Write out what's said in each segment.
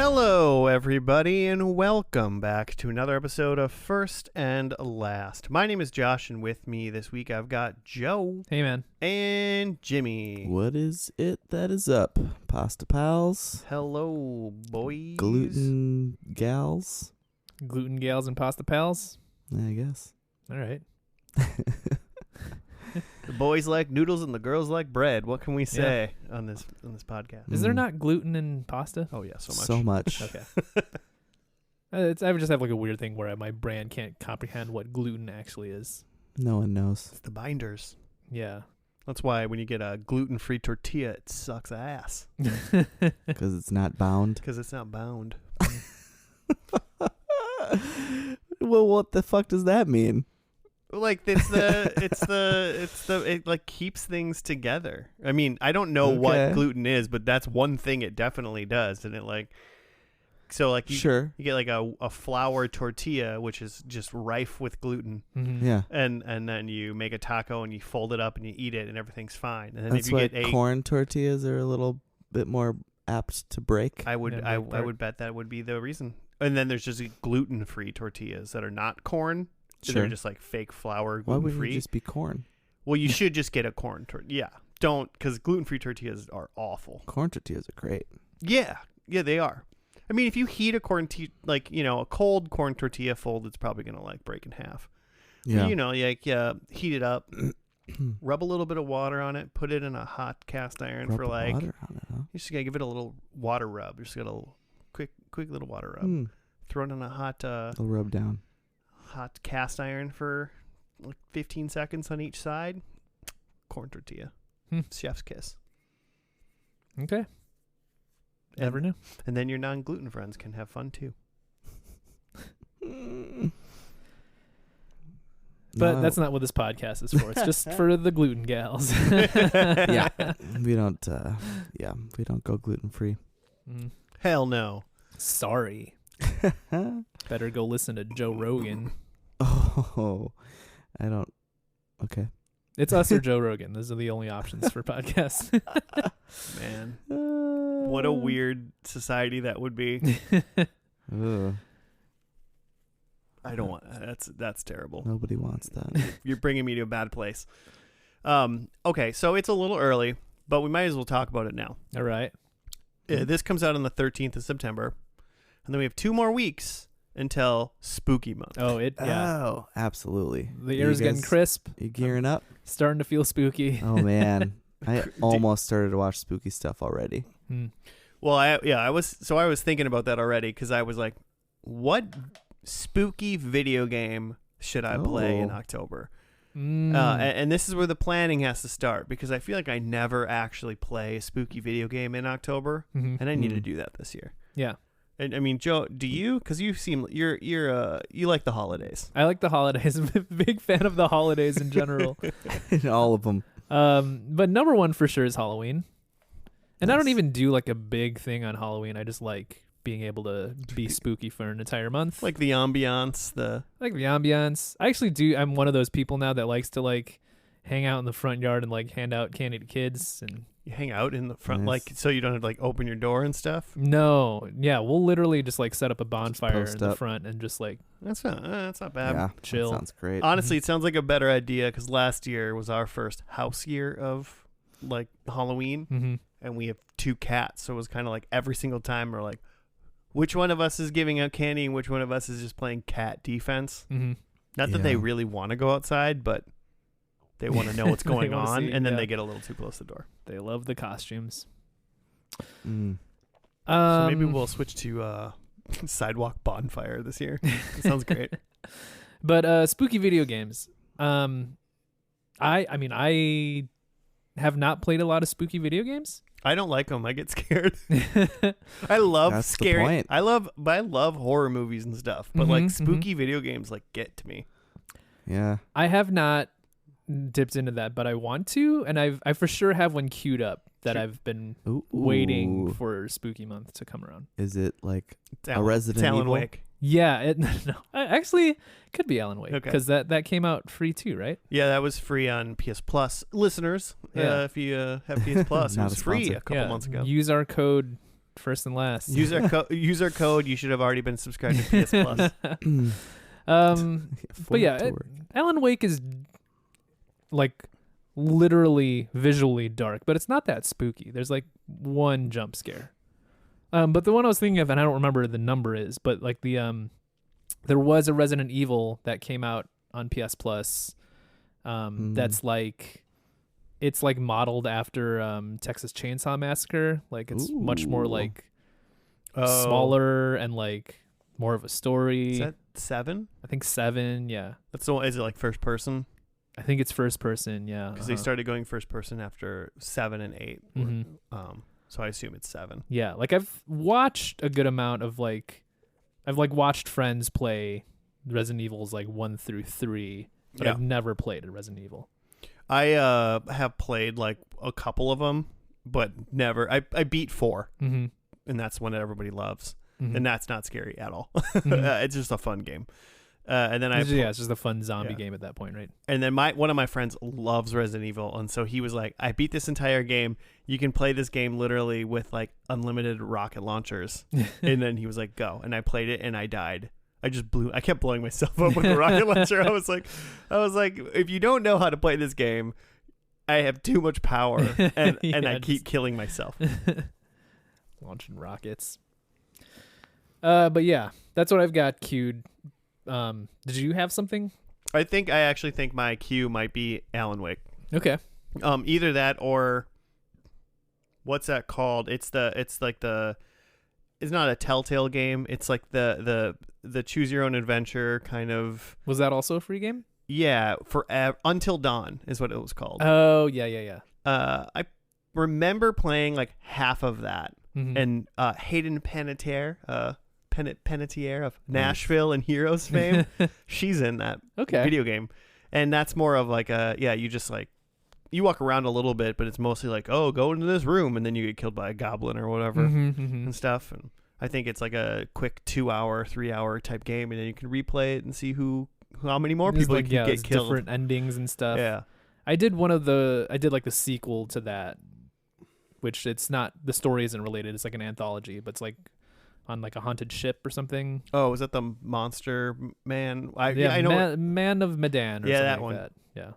Hello, everybody, and welcome back to another episode of First and Last. My name is Josh, and with me this week I've got Joe. Hey, man. And Jimmy. What is it that is up? Pasta pals? Hello, boys. Gluten gals? Gluten gals and pasta pals? I guess. All right. The boys like noodles and the girls like bread. What can we say on this podcast? Is there not gluten in pasta? Oh, yeah, so much. So much. Okay. I just have like a weird thing where my brain can't comprehend what gluten actually is. No one knows. It's the binders. Yeah. That's why when you get a gluten-free tortilla, it sucks ass. Because it's not bound. Because it's not bound. Well, what the fuck does that mean? Like it like keeps things together. I mean, I don't know what gluten is, but that's one thing it definitely does. And it like, so like you get like a flour tortilla, which is just rife with gluten. Mm-hmm. Yeah. And then you make a taco and you fold it up and you eat it and everything's fine. And then That's if you why get corn tortillas are a little bit more apt to break. I would bet that would be the reason. And then there's just gluten-free tortillas that are not corn. So they're just like fake flour, gluten-free. Why wouldn't it just be corn? Well, you should just get a corn tortilla. Yeah. Don't, because gluten-free tortillas are awful. Corn tortillas are great. Yeah. Yeah, they are. I mean, if you heat a a cold corn tortilla fold, it's probably going to like break in half. Yeah. But, heat it up, rub a little bit of water on it, put it in a hot cast iron Rub for like, water on it, huh? you just got to give it a little water rub. Just got a little quick little water rub. Throw it in a hot, It'll rub down. Hot cast iron for like 15 seconds on each side. Corn tortilla. Chef's kiss. Okay. Never knew. And then your non-gluten friends can have fun too. But that's not what this podcast is for. It's just for the gluten gals. Yeah. We don't go gluten free. Hell no. Sorry. Better go listen to Joe Rogan. Oh, I don't. Okay. It's us or Joe Rogan. Those are the only options for podcasts. Man. What a weird society that would be. I don't want that's terrible. Nobody wants that. You're bringing me to a bad place. Okay, so it's a little early, but we might as well talk about it now. All right. This comes out on the 13th of September, and then we have 2 more weeks until Spooky Month. Oh, absolutely. The air's getting crisp. You gearing up? Starting to feel spooky. Oh man, I almost started to watch spooky stuff already. Well, I was thinking about that already because I was like, what spooky video game should I play in October? And this is where the planning has to start because I feel like I never actually play a spooky video game in October, and I need to do that this year. Yeah. And I mean, Joe, do you? Because you seem you like the holidays. I like the holidays. I'm a big fan of the holidays in general. All of them. But number one for sure is Halloween. And Nice. I don't even do like a big thing on Halloween. I just like being able to be spooky for an entire month. Like the ambiance, I actually do. I'm one of those people now that likes to like hang out in the front yard and like hand out candy to kids and. You hang out in the front, Nice. like so you don't have to like open your door and stuff. No, yeah, we'll literally just like set up a bonfire in the up. front and just like That's not bad. Yeah, chill. That sounds great. Honestly, it sounds like a better idea because last year was our first house year of like Halloween, and we have 2 cats, so it was kind of like every single time we're like, which one of us is giving out candy and which one of us is just playing cat defense. Not that they really want to go outside, but they want to know what's going on, and then they get a little too close to the door. They love the costumes. So maybe we'll switch to sidewalk bonfire this year. It sounds great. But spooky video games. I have not played a lot of spooky video games. I don't like them. I get scared. I love That's scary. the point. I love horror movies and stuff, but like spooky video games like get to me. Yeah. I have not dipped into that, but I want to, and I for sure have one queued up that I've been waiting for Spooky Month to come around. Is it like Alan, a Resident Alan Evil? Wake. Yeah, no, actually, it could be Alan Wake because that came out free too, right? Yeah, that was free on PS Plus. Listeners, if you have PS Plus, it Not was a free sponsor. a couple months ago. Use our code first and last. Use our code. You should have already been subscribed to PS Plus. But yeah, Alan Wake is like literally visually dark, but it's not that spooky. There's like one jump scare. But the one I was thinking of, and I don't remember the number is, but like there was a Resident Evil that came out on PS Plus. That's like, it's like modeled after Texas Chainsaw Massacre. Like it's much more like smaller and like more of a story. Is that 7? I think 7. Yeah. That's the one. Is it like first person? I think it's first person. Yeah. Because they started going first person after 7 and 8. So I assume it's 7. Yeah. Like I've watched a good amount of like, I've like watched friends play Resident Evils like 1 through 3, but I've never played a Resident Evil. I have played like a couple of them, but never. I beat 4, and that's one that everybody loves, and that's not scary at all. It's just a fun game. And then it's just a fun zombie game at that point, right? And then one of my friends loves Resident Evil, and so he was like, "I beat this entire game. You can play this game literally with like unlimited rocket launchers." And then he was like, "Go!" And I played it, and I died. I kept blowing myself up with the rocket launcher. I was like, if you don't know how to play this game, I have too much power, and I keep killing myself. Launching rockets. But yeah, that's what I've got queued. Did you have something? I actually think my queue might be Alan Wake. Okay. Either that or what's that called? It's not a Telltale game. It's like the choose your own adventure kind of. Was that also a free game? Yeah, Until Dawn is what it was called. Oh yeah. I remember playing like half of that, and Hayden Panettiere, Panettiere of Nashville and Heroes fame, she's in that video game, and that's more of like you just like you walk around a little bit, but it's mostly like, oh, go into this room, and then you get killed by a goblin or whatever and stuff. And I think it's like a quick 2-hour, 3-hour type game, and then you can replay it and see how many more people can get killed. Different endings and stuff. Yeah, I did like the sequel to that, which it's not, the story isn't related. It's like an anthology, but it's like on like a haunted ship or something. Oh, was that the Monster Man? I know Man of Medan or something that like one. that. Yeah,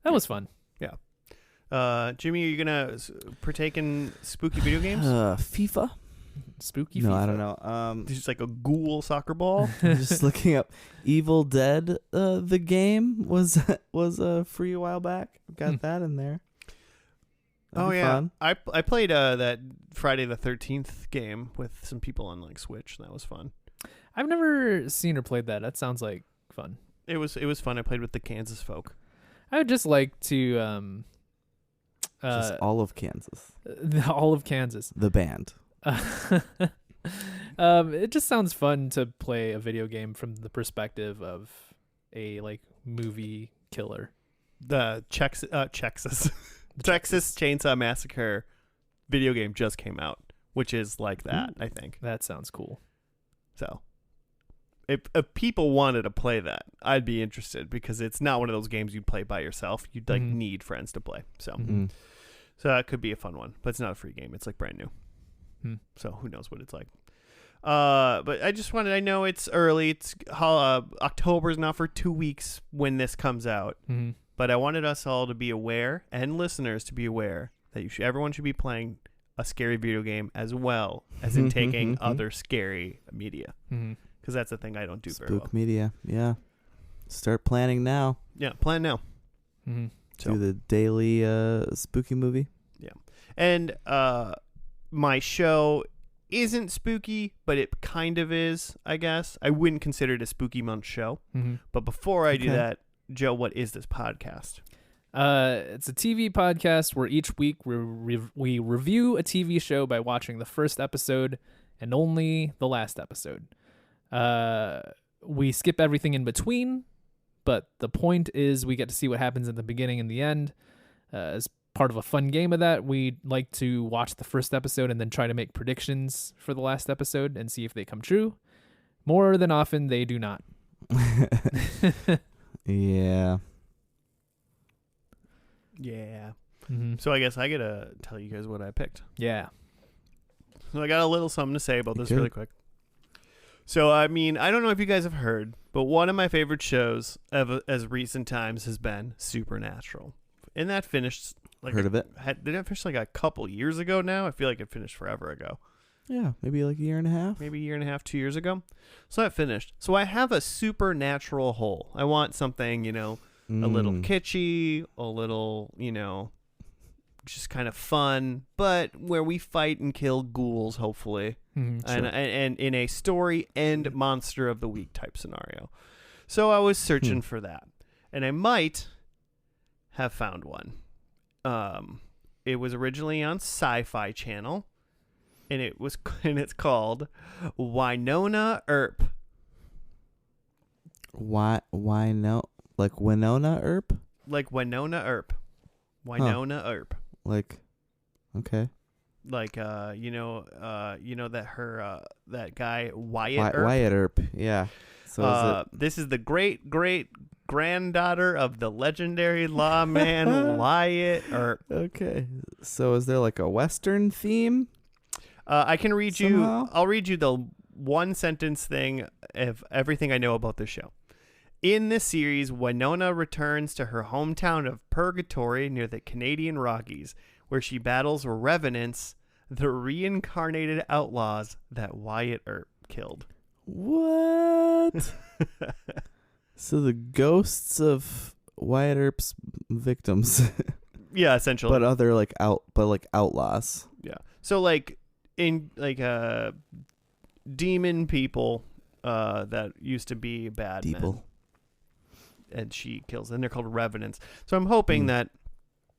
that was fun. Yeah. Jimmy, are you gonna partake in spooky video games? FIFA. Spooky. No, FIFA. I don't know. It's just like a ghoul soccer ball. I'm just looking up Evil Dead. The game was free a while back. Got that in there. That'd be fun. I played that Friday the 13th game with some people on like Switch. That was fun. I've never seen or played that. That sounds like fun. It was fun. I played with the Kansas folk. I would just like to just all of Kansas. All of Kansas. The band. It just sounds fun to play a video game from the perspective of a like movie killer. The Texas Chainsaw Massacre video game just came out, which is like that. I think that sounds cool. So if people wanted to play that, I'd be interested, because it's not one of those games you'd play by yourself. You'd like need friends to play. So so that could be a fun one, but it's not a free game. It's like brand new. So who knows what it's like. But I know it's early. It's October's not for 2 weeks when this comes out. But I wanted us all to be aware, and listeners to be aware, that everyone should be playing a scary video game as well as in taking other scary media. Because that's the thing I don't do very well. Spook media, yeah. Start planning now. Yeah, plan now. So. Do the daily spooky movie. Yeah. And my show isn't spooky, but it kind of is, I guess. I wouldn't consider it a spooky month show. But before I do that, Joe, what is this podcast? It's a TV podcast where each week we review a TV show by watching the first episode and only the last episode. We skip everything in between, but the point is we get to see what happens at the beginning and the end. As part of a fun game of that, we like to watch the first episode and then try to make predictions for the last episode and see if they come true. More than often, they do not. Yeah. Yeah. So I guess I gotta tell you guys what I picked. Yeah. So I got a little something to say about You this could. really quick. So, I mean, I don't know if you guys have heard, but one of my favorite shows of as recent times has been Supernatural. And that finished like Heard of it? Did it finish like a couple years ago now? I feel like it finished forever ago. Yeah, maybe like a year and a half. Maybe a year and a half, 2 years ago. So that finished. So I have a supernatural hole. I want something, a little kitschy, a little, just kind of fun, but where we fight and kill ghouls, hopefully. Mhm, And, sure. and in a story and monster of the week type scenario. So I was searching for that. And I might have found one. It was originally on Sci-Fi Channel. And it's called Wynonna Earp. Why no? Like Wynonna Earp? Like Wynonna Earp. Wynonna Earp. Like, okay. Like that her that guy Wyatt Earp. Wyatt Earp, yeah. So This is the great granddaughter of the legendary lawman Wyatt Earp. okay. So is there like a Western theme? I can read Somehow? you. I'll read you the one sentence thing of everything I know about this show. In this series, Wynonna returns to her hometown of Purgatory near the Canadian Rockies, where she battles revenants, the reincarnated outlaws that Wyatt Earp killed. What? So the ghosts of Wyatt Earp's victims, Yeah, essentially. but other like outlaws. Yeah. So demon people that used to be bad men. People. And she kills them. And they're called revenants. So I'm hoping that,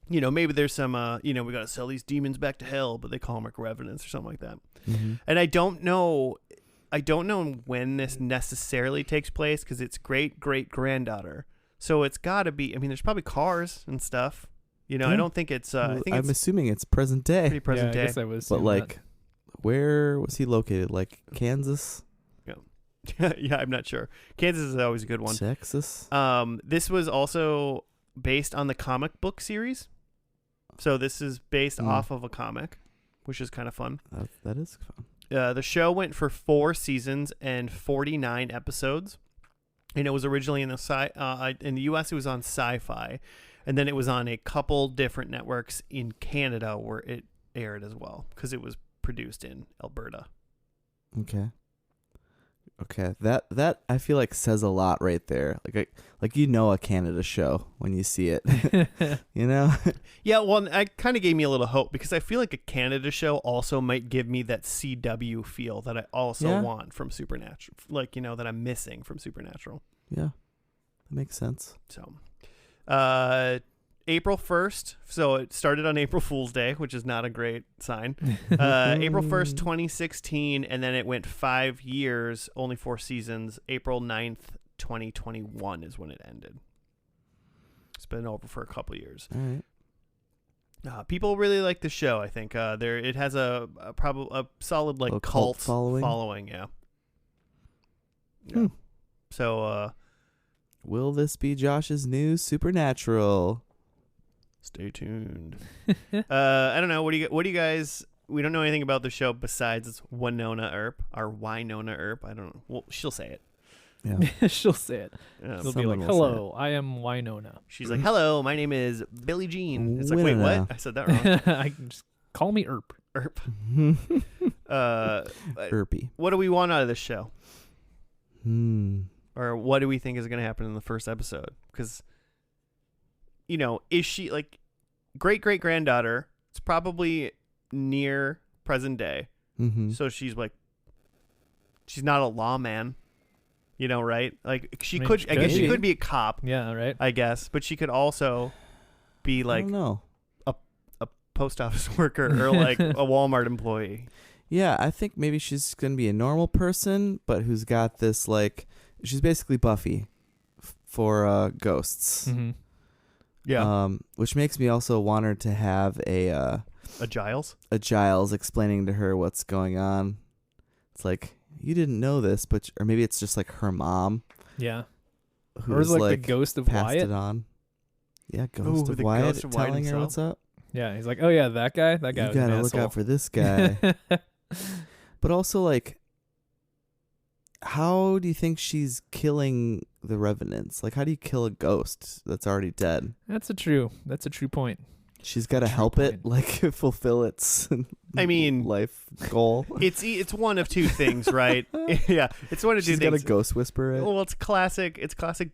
maybe there's some, we got to sell these demons back to hell, but they call them like revenants or something like that. Mm-hmm. And I don't know when this necessarily takes place because it's great-great-granddaughter. So it's got to be, there's probably cars and stuff. I Yeah. don't think it's, I think I'm it's assuming it's present day. pretty present I day. guess I was. But like, where was he located? Like Kansas, Yeah, I'm not sure. Kansas is always a good one. Texas. This was also based on the comic book series. So this is based off of a comic, which is kind of fun. That is fun. The show went for 4 seasons and 49 episodes. And it was originally in the US it was on Sci-Fi, and then it was on a couple different networks in Canada where it aired as well because it was produced in Alberta. Okay. That I feel like says a lot right there. Like a Canada show when you see it. Yeah, well, it kind of gave me a little hope because I feel like a Canada show also might give me that CW feel that I also want from Supernatural, that I'm missing from Supernatural. Yeah, that makes sense. So, April 1st, so it started on April Fool's Day, which is not a great sign. April 1st, 2016, and then it went 5 years, only 4 seasons. April 9th, 2021 is when it ended. It's been over for a couple years. All right. People really like the show. I think it has a solid Little cult following? Yeah. Hmm. So Will this be Josh's new Supernatural? stay tuned. I don't know. What do you guys? We don't know anything about the show besides it's Wynonna Earp or Wynonna Earp. I don't know. Well, she'll say it. Yeah. She'll say it. Yeah. She'll be Someone like, will say "Hello, I am Wynonna." She's like, "Hello, my name is Billie Jean." It's like, wait, Wynonna. what? I said that wrong. I can just call me Earp. Earp. Earpy. What do we want out of this show? Or Or what do we think is going to happen in the first episode? Because, is she like great-great-granddaughter? It's probably near present day. Mm-hmm. So she's like, she's not a lawman, right? Like I I guess she be. could be a cop, Yeah, right. I guess, but she could also be I like don't know. a post office worker or like a Walmart employee. Yeah, I think maybe she's gonna be a normal person, but who's got this she's basically Buffy for ghosts. Mm-hmm. Yeah. Which makes me also want her to have a Giles. Giles explaining to her what's going on. It's like, you didn't know this, or maybe it's just like her mom. Yeah. Who's Or is like the ghost of passed Wyatt. it on. Yeah, ghost Ooh, of the Wyatt ghost of Wyatt telling her himself? what's up. Yeah, he's like, "Oh yeah, that guy. That guy You was an gotta look asshole." out for this guy. But also, like, how do you think she's killing the revenants? Like, how do you kill a ghost that's already dead? That's a true point. She's got to help it, like, fulfill its life goal. It's one of two things, right? Yeah, it's one of two She's things. got to ghost whisper it. Well, it's classic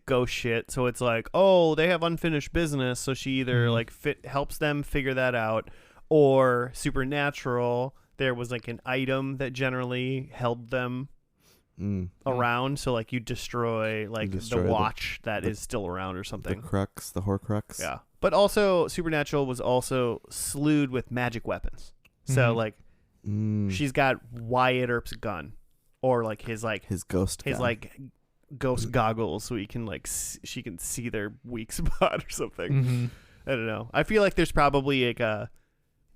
ghost shit. So it's like, oh, they have unfinished business, so she either like helps them figure that out, or supernatural. There was like an item that generally held them around, so like you destroy the watch that is still around or something. The crux, the Horcrux. Yeah. But also, Supernatural was also slewed with magic weapons. So, like, she's got Wyatt Earp's gun, or like his ghost gun. Like ghost goggles, so he can she can see their weak spot or something. I don't know. I feel like there's probably like a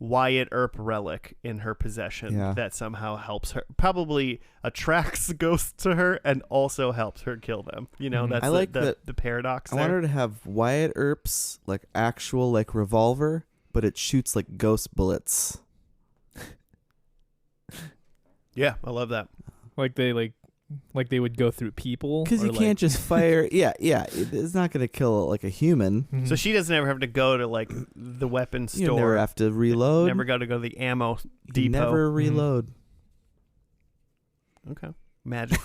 Wyatt Earp relic in her possession that somehow helps her, probably attracts ghosts to her and also helps her kill them. You know, that's the paradox. I want her to have Wyatt Earp's like actual like revolver, but it shoots like ghost bullets. Yeah, I love that. Like they would go through people. Because you can't just fire. Yeah, it's not going to kill like a human. So she doesn't ever have to go to like the weapon store. You never have to reload. Never got to go to the ammo depot. Never reload. Okay. Magic.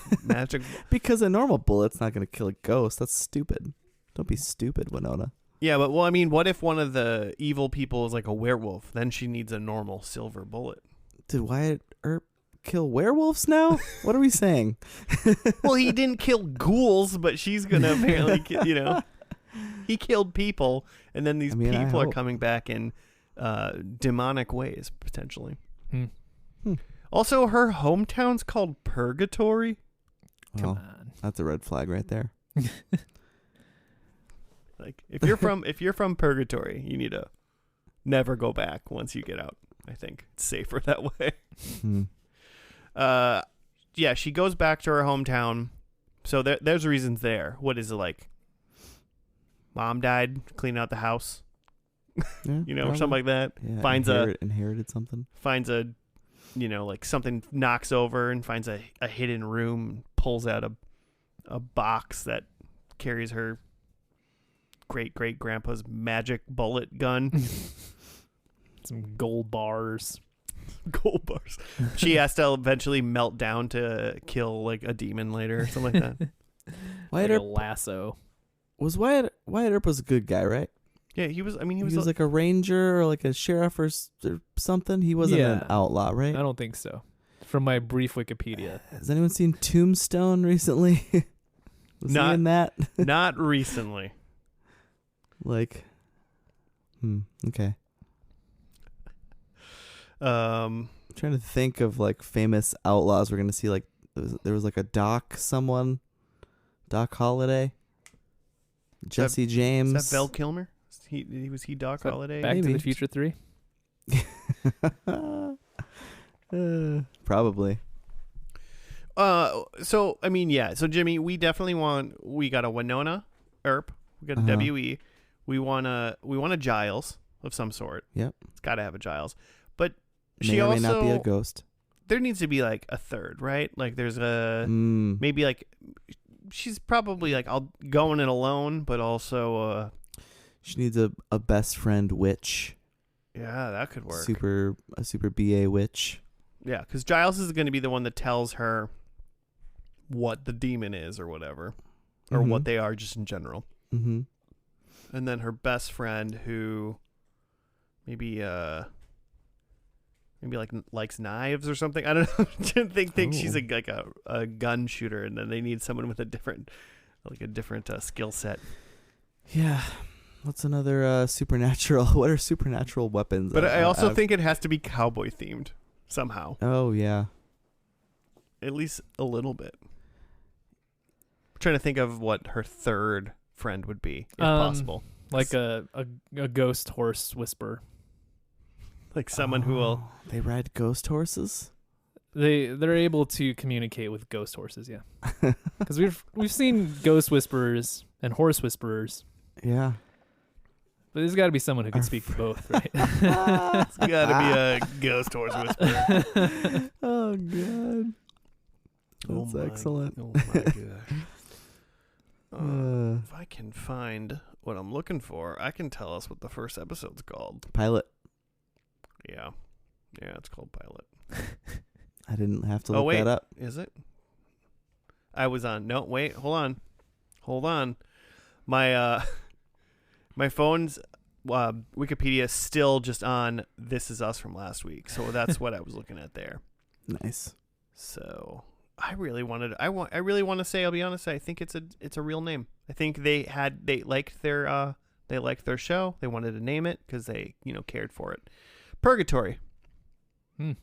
Because a normal bullet's not going to kill a ghost. That's stupid. Don't be stupid, Wynonna. Yeah, but I mean, what if one of the evil people is like a werewolf? Then she needs a normal silver bullet. Did Wyatt Earp kill werewolves now? What are we saying? Well, he didn't kill ghouls, but she's gonna apparently he killed people, and then these people are coming back in demonic ways potentially. Also, her hometown's called Purgatory. Come on, that's a red flag right there. Like if you're from Purgatory, you need to never go back once you get out. I think it's safer that way. Yeah, she goes back to her hometown. So there's reasons there. What is it like? Mom died cleaning out the house, or something like that. Yeah, inherited something. Finds a, like something knocks over and finds a hidden room. Pulls out a box that carries her great grandpa's magic bullet gun. Some gold bars. She has to eventually melt down to kill like a demon later or something like that. Wyatt Earp, a lasso. Was Wyatt Earp was a good guy, right? Yeah, he was. I mean, he was like a ranger or like a sheriff or something. He wasn't an outlaw, right? I don't think so. From my brief Wikipedia. Has anyone seen Tombstone recently? Was he in that? Not recently. Like, okay. I'm trying to think of like famous outlaws we're gonna see. Like there was like a Doc Holliday, Jesse James. Is that Val Kilmer? Was he Doc Holliday? Back to the Future 3? Probably. So I mean, yeah. So Jimmy, we got a Wynonna Earp. We got a W.E. We want a Giles of some sort. Yep. It's got to have a Giles. But may or may not be a ghost. There needs to be like a third, right? Like there's a maybe like she's probably like going it alone, but also she needs a best friend witch. Yeah, that could work. A super BA witch. Yeah, because Giles is going to be the one that tells her what the demon is or whatever, or what they are just in general. Mm-hmm. And then her best friend who maybe like likes knives or something. I don't know. think she's like a gun shooter, and then they need someone with a different skill set. Yeah. What's another supernatural? What are supernatural weapons? But I also think it has to be cowboy themed somehow. Oh yeah. At least a little bit. I'm trying to think of what her third friend would be, if possible. Like a ghost horse whisperer. Like someone who will... They ride ghost horses? They're able to communicate with ghost horses, yeah. Because we've seen ghost whisperers and horse whisperers. Yeah. But there's got to be someone who can speak for both, right? It's got to be a ghost horse whisperer. Oh god, that's excellent. Oh my god. If I can find what I'm looking for, I can tell us what the first episode's called. Pilot. Yeah, it's called Pilot. I didn't have to look that up. Is it? I was on. No, wait. Hold on. My my phone's Wikipedia is still just on This Is Us from last week, so that's what I was looking at there. Nice. So I really want to say, I'll be honest, I think it's a real name. I think they liked their show. They wanted to name it because they cared for it. Purgatory. There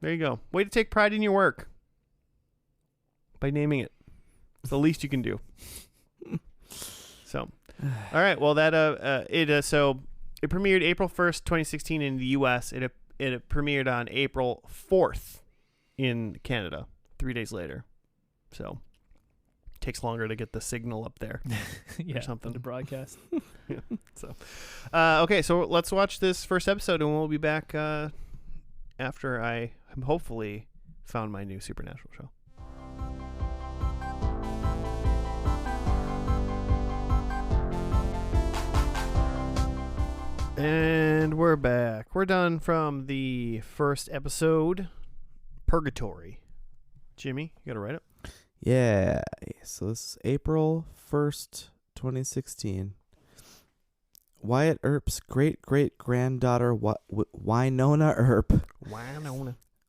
you go. Way to take pride in your work by naming it. It's the least you can do. So, all right. Well, so it premiered April 1st, 2016 in the U.S. It premiered on April 4th in Canada, 3 days later. So, it takes longer to get the signal up there. Yeah, or something to broadcast. Yeah. So, okay. So let's watch this first episode, and we'll be back after I have hopefully found my new supernatural show. And we're back. We're done from the first episode, Purgatory. Jimmy, you got to write it? Yeah. So this is April 1st, 2016. Wyatt Earp's great-great-granddaughter, Wynonna Earp,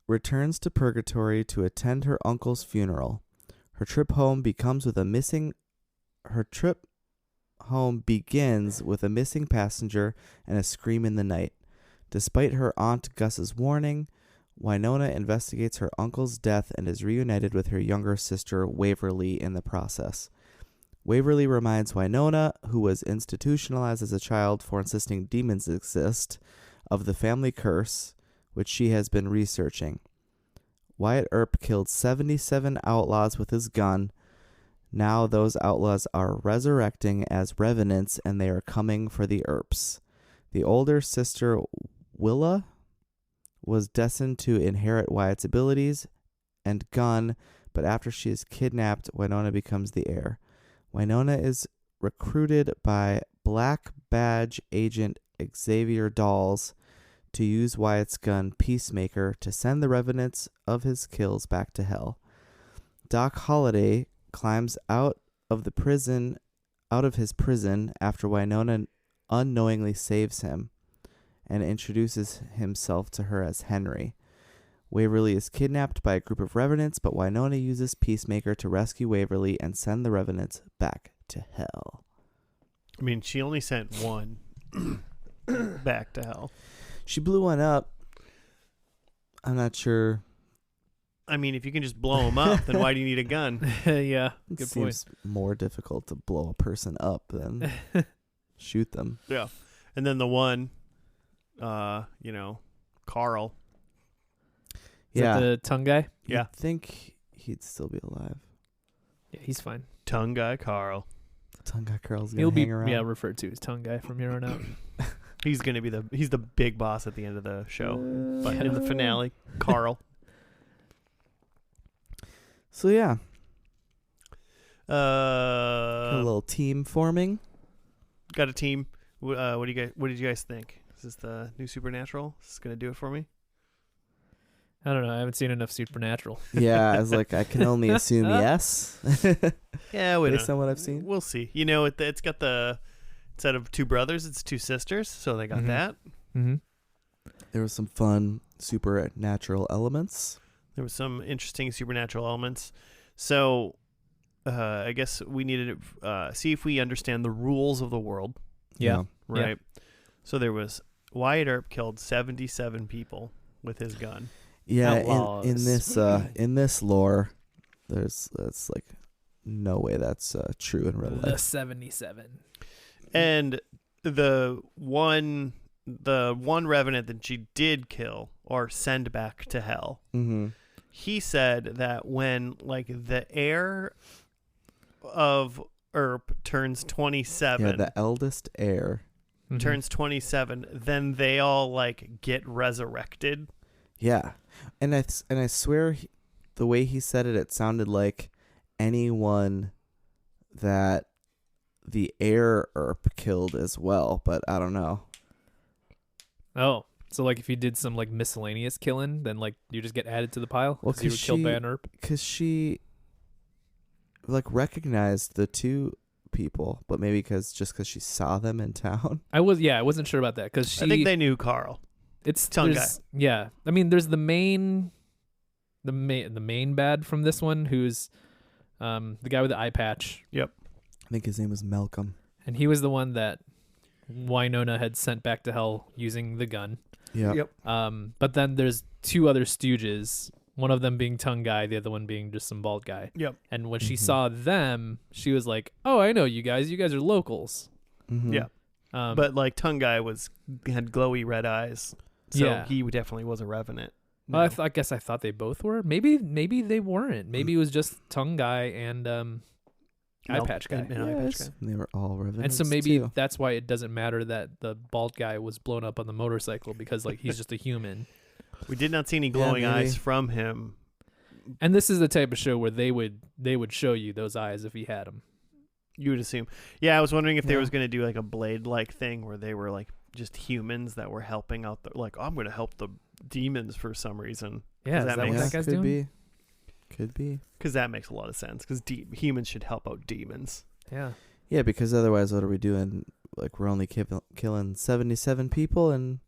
returns to Purgatory to attend her uncle's funeral. Her trip home begins with a missing passenger and a scream in the night. Despite her aunt Gus's warning, Wynonna investigates her uncle's death and is reunited with her younger sister Waverly in the process. Waverly reminds Wynonna, who was institutionalized as a child for insisting demons exist, of the family curse, which she has been researching. Wyatt Earp killed 77 outlaws with his gun. Now those outlaws are resurrecting as revenants, and they are coming for the Earps. The older sister, Willa, was destined to inherit Wyatt's abilities and gun, but after she is kidnapped, Wynonna becomes the heir. Wynonna is recruited by Black Badge agent Xavier Dawes to use Wyatt's gun, Peacemaker, to send the revenants of his kills back to hell. Doc Holliday climbs out of his prison after Wynonna unknowingly saves him and introduces himself to her as Henry. Waverly is kidnapped by a group of revenants, but Wynonna uses Peacemaker to rescue Waverly and send the revenants back to hell. I mean, she only sent one back to hell. She blew one up. I'm not sure. I mean, if you can just blow them up, then why do you need a gun? Yeah, It good seems point. more difficult to blow a person up than shoot them. Yeah. And then the one, Carl. Is that the tongue guy? Yeah. You'd think he'd still be alive. Yeah, he's fine. Tongue guy Carl. Tongue guy Carl's gonna He'll be hang around. referred to as tongue guy from here on out. He's gonna be he's the big boss at the end of the show. But in the finale, Carl. So yeah. A little team forming. Got a team. What did you guys think? Is this the new Supernatural? Is this gonna do it for me? I don't know. I haven't seen enough Supernatural. Yeah, I was like, I can only assume yes. Yeah, based on what I've seen. We'll see. It's got instead of two brothers, it's two sisters, so they got that. Mm-hmm. There was some fun supernatural elements. There was some interesting supernatural elements. So, I guess we needed to see if we understand the rules of the world. Yeah. Right. Yeah. So there was Wyatt Earp killed 77 people with his gun. Yeah, in this lore, that's like no way that's true in real life. The 77. And the one revenant that she did kill or send back to hell, he said that when the heir of Earp turns 27. Yeah, the eldest heir. Mhm. Turns 27. Then they all like get resurrected. Yeah, and I swear, the way he said it, it sounded like anyone that the heir Earp killed as well, but I don't know. Oh, so like if you did some like miscellaneous killing, then like you just get added to the pile Well, because you were killed by an Earp. Because she like recognized the two people, but maybe because she saw them in town. I wasn't sure about that because I think they knew Carl. it's Tongue guy. Yeah, I mean, there's the main bad from this one, who's the guy with the eye patch, I think his name was Malcolm. and he was the one that Wynonna had sent back to hell using the gun. Yeah. Yep. But then there's two other stooges, one of them being Tongue Guy, the other one being just some bald guy. Yep. And when she Mhm. saw them, she was like, "Oh, I know you guys. You guys are locals." Mm-hmm. Yeah. But like Tongue Guy had glowy red eyes, so Yeah. he definitely was a revenant. Well, I guess I thought they both were. Maybe they weren't. Maybe it was just Tongue Guy and Eye Patch Guy. And Eye Patch Guy. They were all And revenants so maybe too. that's why it doesn't matter that the bald guy was blown up on the motorcycle, because like he's just a human. We did not see any glowing maybe. eyes from him. And this is the type of show where they would show you those eyes if he had them. You would assume. Yeah, I was wondering if they Yeah. was going to do like a Blade-like thing where they were like just humans that were helping out. Like, oh, I'm going to help the demons for some reason. Yeah, is that that make what sense? that guy's could doing? Could be. Because that makes a lot of sense. Because humans should help out demons. Yeah. Yeah, because otherwise, what are we doing? Like, we're only killing 77 people in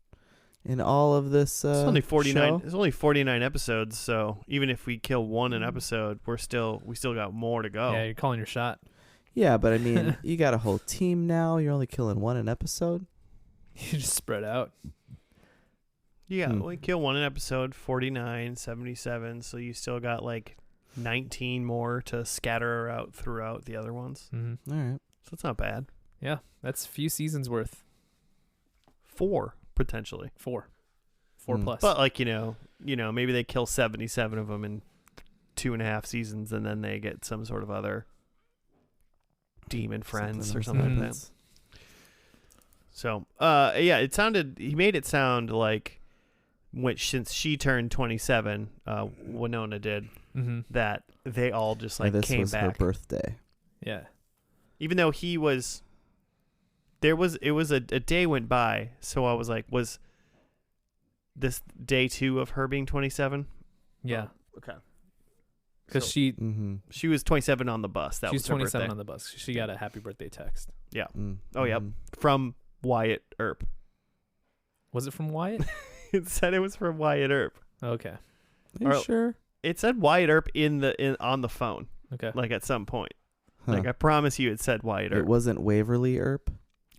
all of this. It's only 49. show? It's only 49 episodes. So even if we kill one an episode, we still got more to go. Yeah, you're calling your shot. Yeah, but I mean, you got a whole team now. You're only killing one an episode. You just spread out. Yeah, Hmm. we kill one an episode. 49, 77. So you still got like 19 more to scatter out throughout the other ones. Mm-hmm. All right. So it's not bad. Yeah, that's a few seasons worth. 4 potentially. 4 Hmm. plus. But like maybe they kill 77 of them in 2.5 seasons, and then they get some sort of other demon friends or something like that. So he made it sound like, since she turned 27, Wynonna did, Mm-hmm. that they all just And like this came was her back, birthday. Yeah. even though it was a day went by. So I was like, was this day 2 of her being 27? Yeah. Okay. Because So Mm-hmm. she was 27 on the bus. That she's was her 27 birthday. on the bus. She got a happy birthday text. Oh, yep. From Wyatt Earp. Was it from Wyatt? It said it was from Wyatt Earp. Okay. Are you Or- sure? It said Wyatt Earp on the phone, Okay. like at some point. Huh. Like I promise you, it said Wyatt It Earp. wasn't Waverly Earp.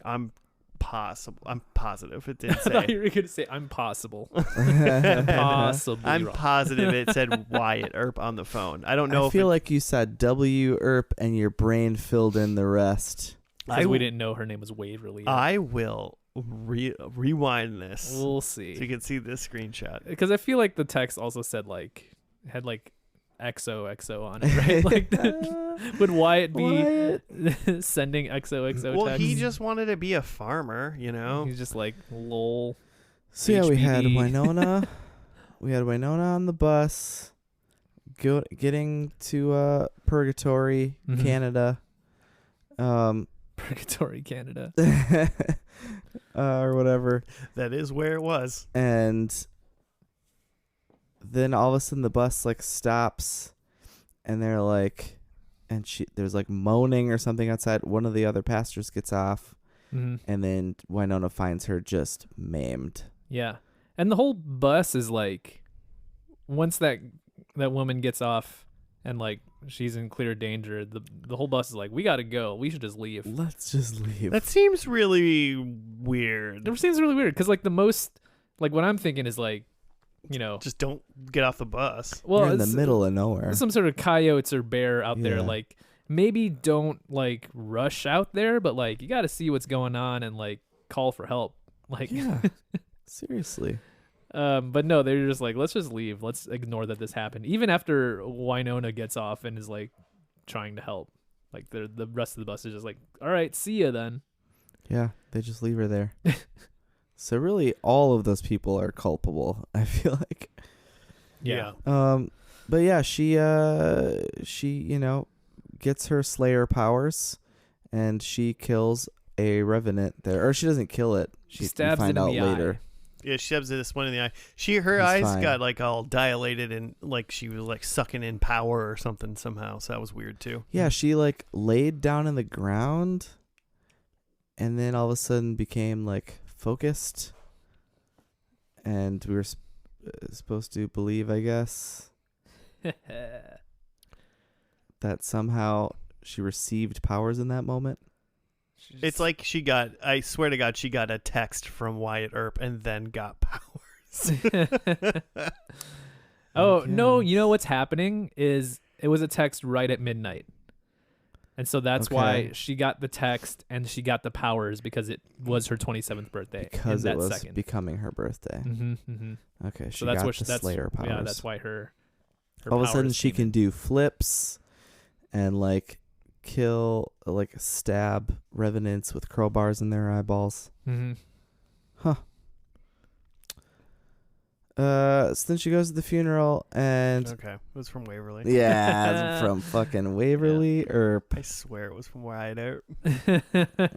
I'm positive it did I thought say. you were going to say, I'm possible. Possibly I'm wrong. positive it said Wyatt Earp on the phone. I don't know I if feel like you said W Earp and your brain filled in the rest. Because I we w- didn't know her name was Waverly. I will rewind this We'll so you see. can see this screenshot. Because I feel like the text also said had XOXO on it, right? Like, would Wyatt be Wyatt? sending XOXO Well, texts? he just wanted to be a farmer, you know. He's just like, lol. So yeah, we had HBD. Wynonna. We had Wynonna on the bus, getting to Purgatory, Mhm. Canada, Purgatory, Canada. or whatever. That is where it was. And then all of a sudden the bus like stops, and they're like, there's like moaning or something outside. One of the other pastors gets off, Mm-hmm. and then Wynonna finds her just maimed. Yeah. And the whole bus is like, once that woman gets off and like she's in clear danger, the whole bus is like, we got to go. We should just leave. Let's just leave. That seems really weird. It seems really weird because like the most, like what I'm thinking is like, Just don't get off the bus. well, You're in the it's middle of nowhere. some sort of coyotes or bear out there. Yeah. Like maybe don't like rush out there, but like you got to see what's going on and like call for help. Like, Yeah. Seriously. but no, they're just like, let's just leave. Let's ignore that this happened. Even after Wynonna gets off and is like trying to help. Like the rest of the bus is just like, all right, see ya then. Yeah, they just leave her there. So really, all of those people are culpable, I feel like. Yeah. But yeah, she gets her Slayer powers, and she kills a revenant there, or she doesn't kill it. She stabs it in the later. eye. Yeah, she stabs this one in the eye. Her He's eyes fine. got like all dilated and like she was like sucking in power or something somehow. So that was weird too. Yeah, she like laid down in the ground, and then all of a sudden became like focused, and we were supposed to believe, I guess, that somehow she received powers in that moment. It's like I swear to God, she got a text from Wyatt Earp and then got powers. Oh, no, you know what's happening is it was a text right at midnight. And so that's why she got the text and she got the powers, because it was her 27th birthday. Because in it was second. becoming her birthday. Okay, she So that's got what the Slayer powers. Yeah, that's why her all of a sudden powers she came can in. do flips and like kill, like stab revenants with crowbars in their eyeballs. Huh. So then she goes to the funeral and Okay, it was from Waverly. yeah, from fucking Waverly Earp. I swear it was from Wyatt Earp.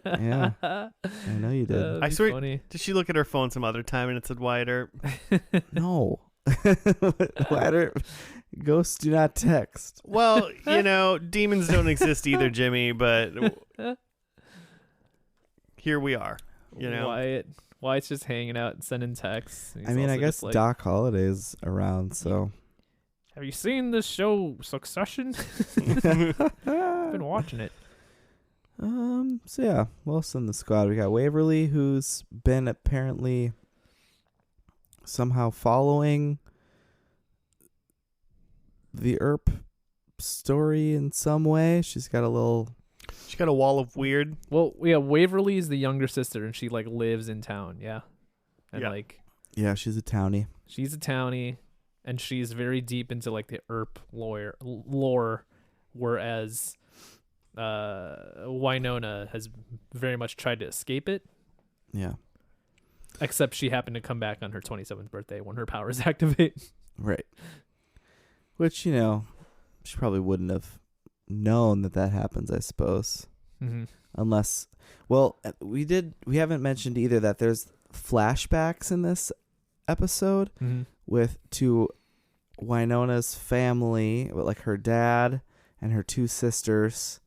Yeah, I know you did. I swear. Funny. Did she look at her phone some other time and it said Wyatt Earp? No. Wyatt Earp. Ghosts do not text. Well, demons don't exist either, Jimmy, but here we are. Wyatt's just hanging out and sending texts. He's I mean, also I guess just like, Doc Holliday's around, so. have you seen this show Succession? I've been watching it. So yeah, who else in the squad? We got Waverly, who's been apparently somehow following the Earp story in some way. She's got a wall of weird. Well, yeah, Waverly is the younger sister, and she like lives in town. Yeah, and yeah, she's a townie. she's a townie, and she's very deep into like the Earp lore, whereas Wynonna has very much tried to escape it. Yeah, Except she happened to come back on her 27th birthday when her powers activate. right. Which she probably wouldn't have known that happens, I suppose. Unless, well, we haven't mentioned either that there's flashbacks in this episode to Wynonna's family, like her dad and her two sisters,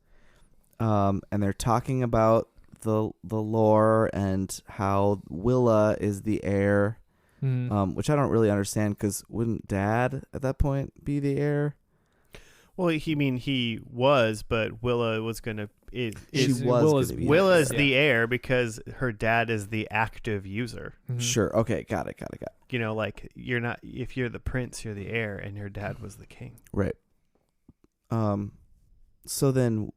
and they're talking about the lore and how Willa is the heir, which I don't really understand, because wouldn't Dad at that point be the heir? Well, he was, but Willa was gonna. Willa is the heir because her dad is the active user. Sure. Okay. Got it. Like you're not. If you're the prince, you're the heir, and her dad was the king. Right. So then,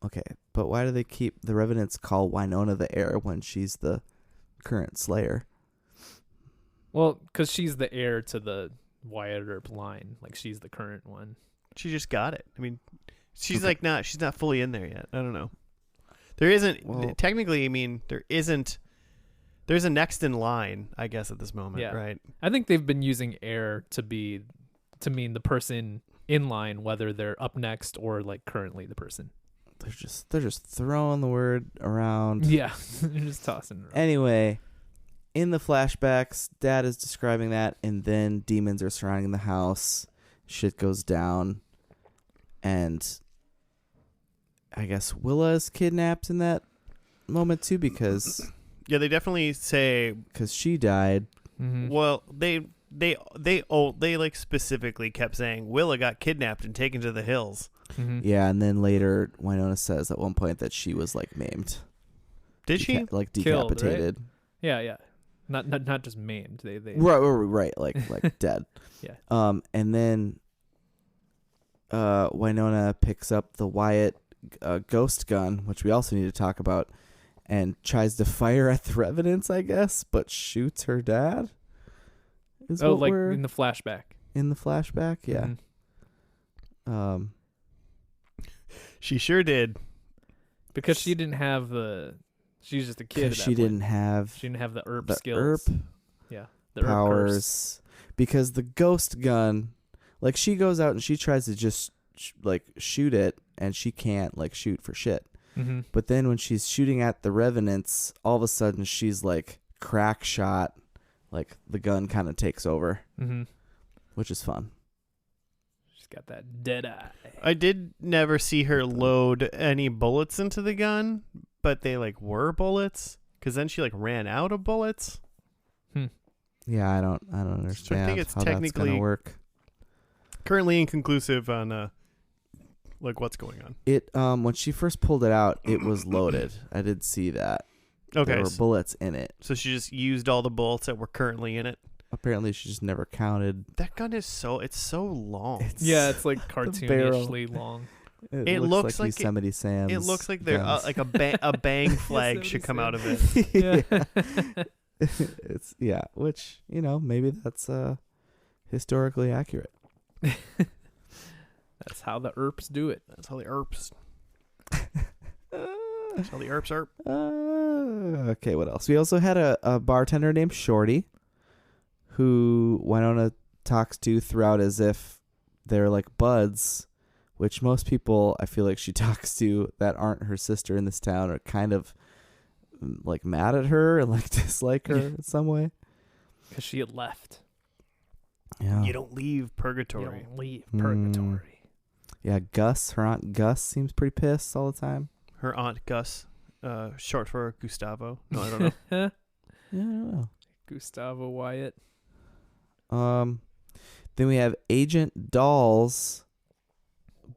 okay, but why do they keep the Revenants call Wynonna the heir when she's the current Slayer? Well, because she's the heir to the Wyatt Earp line. Like, she's the current one. She just got it. I mean, she's she's not fully in there yet. I don't know. There isn't technically. I mean, there isn't. There's a next in line, I guess, at this moment, right? I think they've been using heir to mean the person in line, whether they're up next or like currently the person. They're just throwing the word around. Yeah, they're just tossing it around. Anyway, in the flashbacks, Dad is describing that, and then demons are surrounding the house. Shit goes down, and I guess Willa is kidnapped in that moment too, because yeah, they definitely say because she died. Well, they like specifically kept saying Willa got kidnapped and taken to the hills. Yeah, and then later Wynonna says at one point that she was like maimed. Did she? Like decapitated? Killed, right? Yeah. Not just maimed. They right, like dead. Yeah. And then Wynonna picks up the Wyatt ghost gun, which we also need to talk about, and tries to fire at the Revenants, I guess, but shoots her dad. In the flashback. In the flashback, yeah. She sure did. Because she didn't have the. She was just a kid. At that She point. didn't have She didn't have the Earp the skills. Earp Yeah. The Earp curse. powers. Because the ghost gun, like she goes out and she tries to just shoot it, and she can't shoot for shit. Mm-hmm. But then when she's shooting at the revenants, all of a sudden she's crack shot, the gun kind of takes over, which is fun. She's got that dead eye. I did never see her load any bullets into the gun, but they were bullets, because then she ran out of bullets. Yeah, I don't understand think it's how that's technically- gonna work. Currently inconclusive on what's going on. It when she first pulled it out, it was loaded. I did see that. Okay, There were bullets in it. so she just used all the bullets that were currently in it. Apparently, she just never counted. That gun is so long. Yeah, it's barrel. cartoonishly long. It looks like Yosemite Sam's. It looks like there guns. a bang flag Yes, should that come makes out of it. Yeah. It's which maybe that's historically accurate. That's how the Earps do it. That's how the Earps. That's how the Earps are. Okay, what else? We also had a bartender named Shorty, who Wynonna talks to throughout as if they're like buds, which most people I feel like she talks to that aren't her sister in this town are kind of mad at her and dislike her in some way. Because she had left. Yeah. You don't leave Purgatory. You don't leave Purgatory. Yeah, Gus, her aunt Gus seems pretty pissed all the time. Her aunt Gus, short for Gustavo. No, I don't know. Yeah, I don't know. Gustavo Wyatt. Then we have Agent Dolls.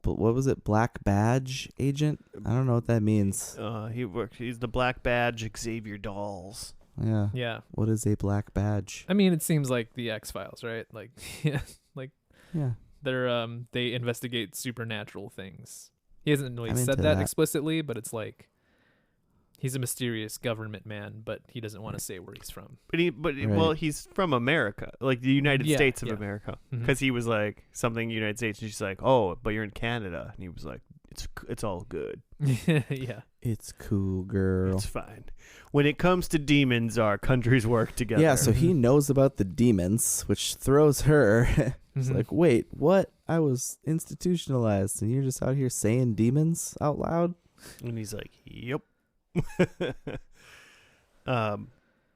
But what was it? Black Badge Agent? I don't know what that means. He's the Black Badge Xavier Dolls. Yeah. Yeah. What is a black badge? I mean, it seems like the X-Files, right? Yeah. They investigate supernatural things. He hasn't really I'm said into that that. explicitly, but it's he's a mysterious government man, but he doesn't want to say where he's from. Well, he's from America, the United Yeah, States of yeah. America, Mhm. because he was something United States, and she's like, oh, but you're in Canada, and he was like, it's all good, Yeah. It's cool, girl. it's fine. When it comes to demons, our countries work together. Yeah, so he knows about the demons, which throws her. It's Mhm. like, wait, what? I was institutionalized, and you're just out here saying demons out loud? And he's like, yep.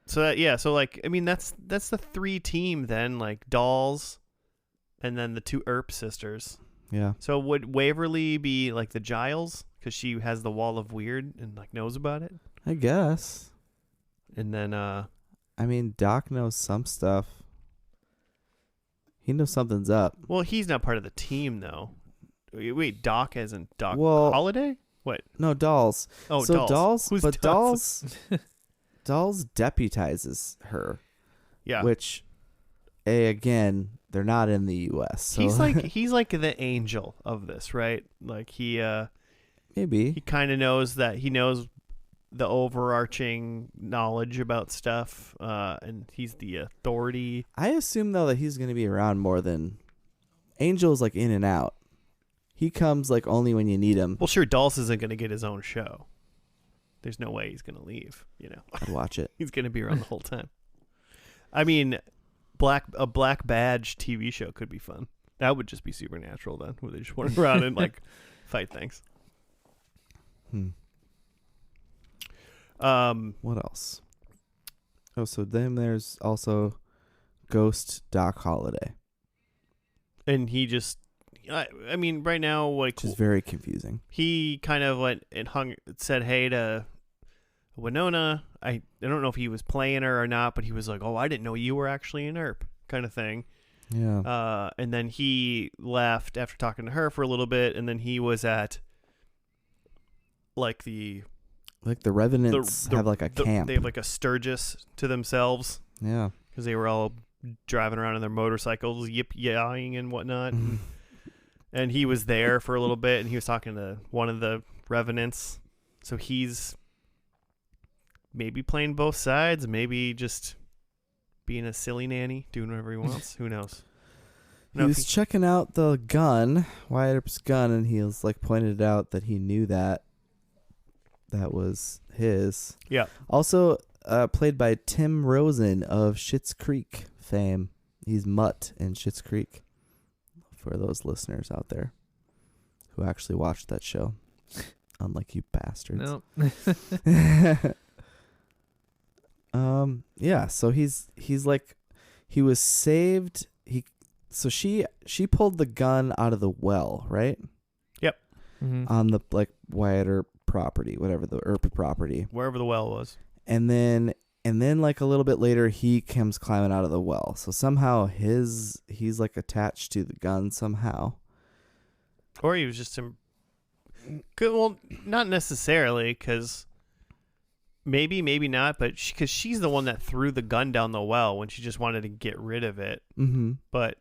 That's the three team then, Dolls, and then the two Earp sisters. Yeah. So would Waverly be the Giles, because she has the wall of weird and knows about it? I guess. And then I mean, Doc knows some stuff. He knows something's up. well, he's not part of the team though. Wait, Doc as in Doc Well- Holiday? What? No, Dolls. Oh, so Dolls. Who's but Dolls? Dolls deputizes her, Yeah. which, again, they're not in the U.S. So He's like the angel of this, right? He maybe. kind of knows that he knows the overarching knowledge about stuff, and he's the authority. I assume though that he's going to be around more than Angel's in and out. He comes only when you need him. Well, sure, Dolls isn't going to get his own show. There's no way he's going to leave. I'd watch it. He's going to be around the whole time. I mean, a Black Badge TV show could be fun. That would just be supernatural then, where they just run around and fight things. What else? Oh, so then there's also Ghost Doc Holiday, And he just, I mean, right now, which is very confusing. he kind of went and said hey to Wynonna. I don't know if he was playing her or not, but he was like, oh, I didn't know you were actually an Earp, kind of thing. Yeah. And then he left after talking to her for a little bit, and then he was at the Revenants have a camp. They have a Sturgis to themselves Yeah. because they were all driving around on their motorcycles, yip-yawing and whatnot. And he was there for a little bit, and he was talking to one of the Revenants. So he's maybe playing both sides, maybe just being a silly nanny, doing whatever he wants. Who knows? He was checking out the gun, Wyatt Earp's gun, and he was like pointed out that he knew that was his. Yeah. Also, played by Tim Rosen of Schitt's Creek fame. He's Mutt in Schitt's Creek. For those listeners out there who actually watched that show, unlike you bastards. No. Yeah. So he's like, he was saved. So she pulled the gun out of the well, right? Yep. Mm-hmm. On the like Wyatt Earp property, whatever the Earp property, wherever the well was. and then like a little bit later, he comes climbing out of the well. So somehow he's like attached to the gun somehow. Or he was just well, not necessarily, because maybe not, but because she's the one that threw the gun down the well when she just wanted to get rid of it. Mm-hmm. But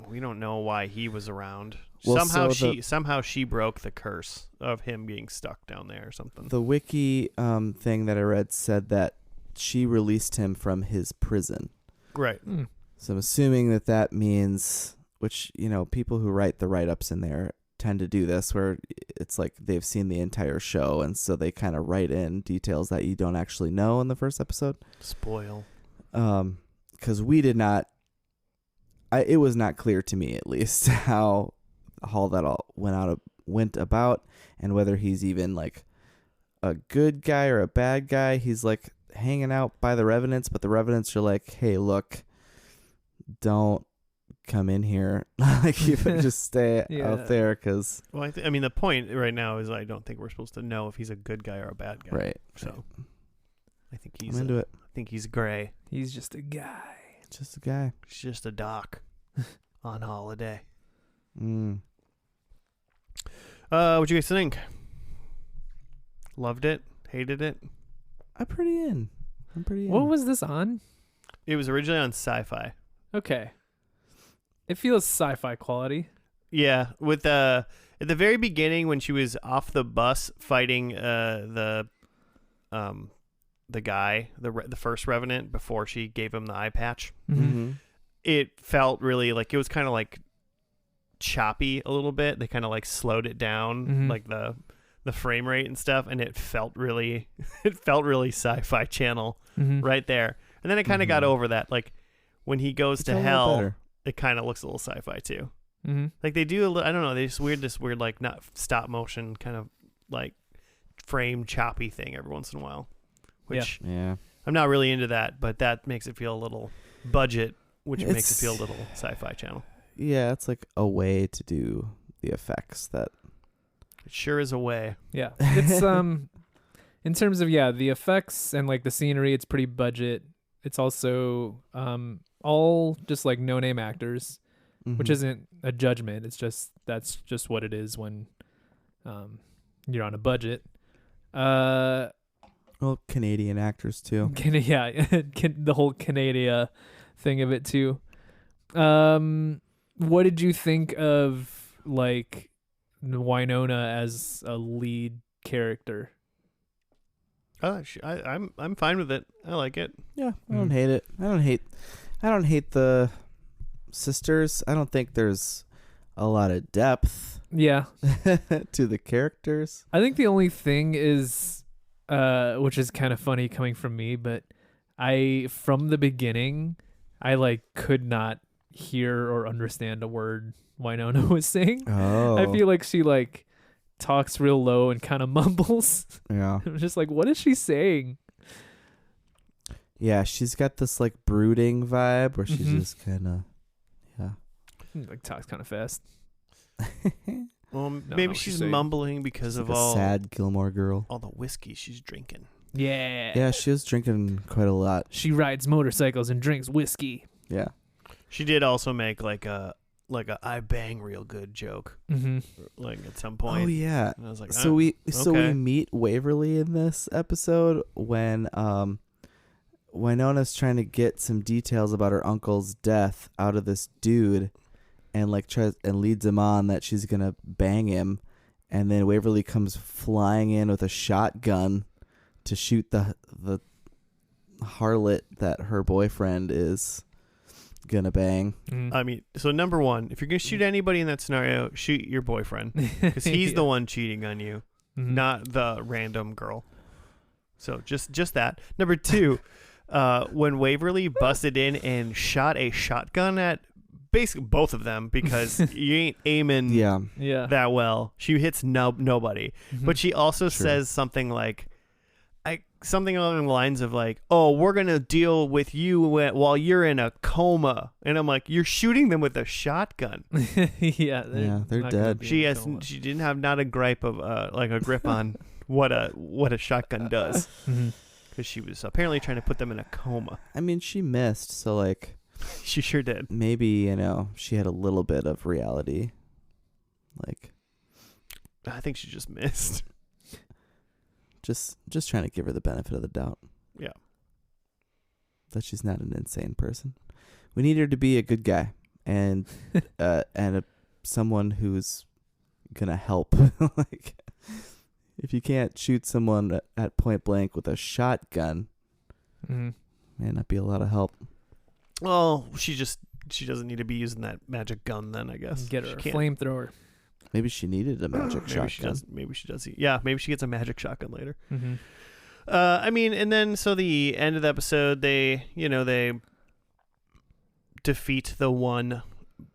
we don't know why he was around. Well, somehow she broke the curse of him being stuck down there or something. The wiki thing that I read said that she released him from his prison. Right. So I'm assuming that means, which, people who write the write-ups in there tend to do this, where it's like they've seen the entire show, and so they kind of write in details that you don't actually know in the first episode. Spoil. Because we did not, it was not clear to me, at least, how that all went about, and whether he's even like a good guy or a bad guy. He's like hanging out by the Revenants, but the Revenants are like, hey, look, don't come in here. Like, you just stay out there, because well, I mean, the point right now is I don't think we're supposed to know if he's a good guy or a bad guy. Right. So I think I'm into it. I think he's gray. He's just a guy. Just a guy. He's just a doc on holiday. What'd you guys think? Loved it? Hated it? I'm pretty in. What was this on? It was originally on Sci-Fi. Okay. It feels sci-fi quality. Yeah, with at the very beginning when she was off the bus fighting the guy, the first Revenant, before she gave him the eye patch. Mm-hmm. It felt really like it was kind of like choppy a little bit. They kind of like slowed it down, like the frame rate and stuff, and it felt really Sci-Fi Channel right there. And then I kind of got over that. Like when he goes to hell, it kind of looks a little sci-fi too. Like they do I don't know, they just this weird like not stop motion kind of like frame choppy thing every once in a while, which I'm not really into that, but that makes it feel a little budget, which makes it feel a little Sci-Fi Channel. Yeah, it's like a way to do the effects that it sure is a way. Yeah. It's in terms of the effects and like the scenery, it's pretty budget. It's also all just like no-name actors, which isn't a judgment. It's just that's just what it is when you're on a budget. Well, Canadian actors too. The whole Canada thing of it too. What did you think of like Wynonna as a lead character? I'm fine with it. I like it. Yeah, I don't hate it. I don't hate the sisters. I don't think there's a lot of depth. Yeah. To the characters. I think the only thing is, which is kind of funny coming from me, but from the beginning, I like could not hear or understand a word Wynonna was saying. Oh. I feel like she like talks real low and kind of mumbles. Yeah. I'm just like, what is she saying? Yeah, she's got this like brooding vibe where she's just kind of, like talks kind of fast. Well, maybe she's mumbling because of like all sad Gilmore Girl, all the whiskey she's drinking. Yeah, she was drinking quite a lot. She rides motorcycles and drinks whiskey. Yeah, she did also make like a I bang real good joke, like at some point. Oh yeah, and I was like, so we meet Waverly in this episode when Wynonna's trying to get some details about her uncle's death out of this dude, and like tries and leads him on that she's gonna bang him, and then Waverly comes flying in with a shotgun to shoot the harlot that her boyfriend is gonna bang. I mean, so number one, if you're gonna shoot anybody in that scenario, shoot your boyfriend because he's the one cheating on you, not the random girl. So just that. Number two, when Waverly busted in and shot a shotgun at basically both of them because you ain't aiming that well. She hits nobody, but she also says something like. Something along the lines of like, oh, we're going to deal with you while you're in a coma. And I'm like, you're shooting them with a shotgun. They're dead. She didn't have not a gripe of like a grip on what a shotgun does. Because she was apparently trying to put them in a coma. I mean, she missed. So like, she sure did. Maybe, she had a little bit of reality. Like, I think she just missed. Just trying to give her the benefit of the doubt. Yeah. That she's not an insane person. We need her to be a good guy and someone who's gonna help. Like, if you can't shoot someone at point blank with a shotgun, may not be a lot of help. Well, she doesn't need to be using that magic gun then, I guess. Get her a flamethrower. Maybe she needed a magic shotgun. Maybe she does. Yeah, maybe she gets a magic shotgun later. I mean, and then so the end of the episode, they defeat the one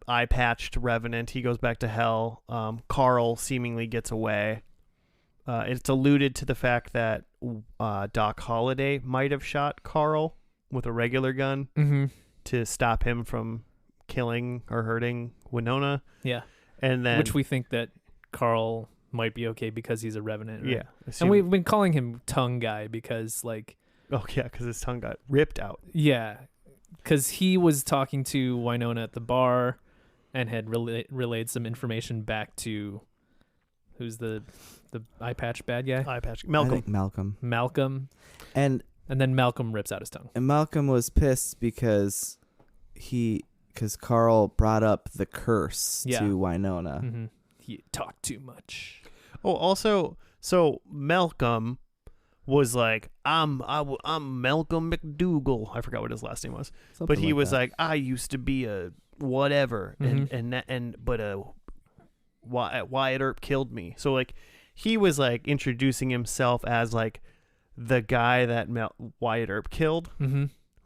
eye-patched revenant. He goes back to hell. Carl seemingly gets away. It's alluded to the fact that Doc Holliday might have shot Carl with a regular gun to stop him from killing or hurting Wynonna. Yeah. And then, which we think that Carl might be okay because he's a revenant. Right? Yeah. And we've been calling him Tongue Guy because like... Oh, yeah, because his tongue got ripped out. Yeah. Because he was talking to Wynonna at the bar and had relayed some information back to... Who's the eye patch bad guy? Eye patch. Malcolm. Malcolm. And then Malcolm rips out his tongue. And Malcolm was pissed because Carl brought up the curse to Wynonna. He talked too much. Oh, also, so Malcolm was like, I'm Malcolm McDougal. I forgot what his last name was. But he was like, I used to be a whatever. But Wyatt Earp killed me. So like he was like introducing himself as like the guy that Wyatt Earp killed.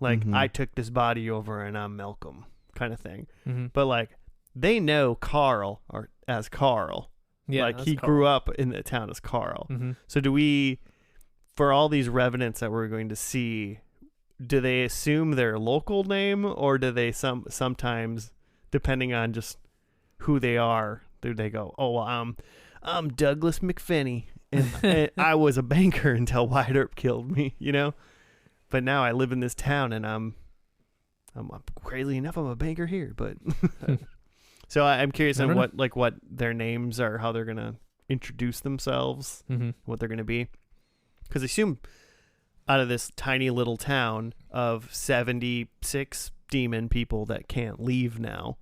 Like, I took this body over and I'm Malcolm. Kind of thing. But like they know Carl as Carl. Yeah, like he grew up in the town as Carl. So do we, for all these revenants that we're going to see, do they assume their local name or do they sometimes, depending on just who they are, do they go, oh well, I'm Douglas McFinney and I was a banker until Wyatt Earp killed me, but now I live in this town and I'm crazy enough, I'm a banker here, but so I'm curious on what their names are, how they're gonna introduce themselves, what they're gonna be, because I assume out of this tiny little town of 76 demon people that can't leave now,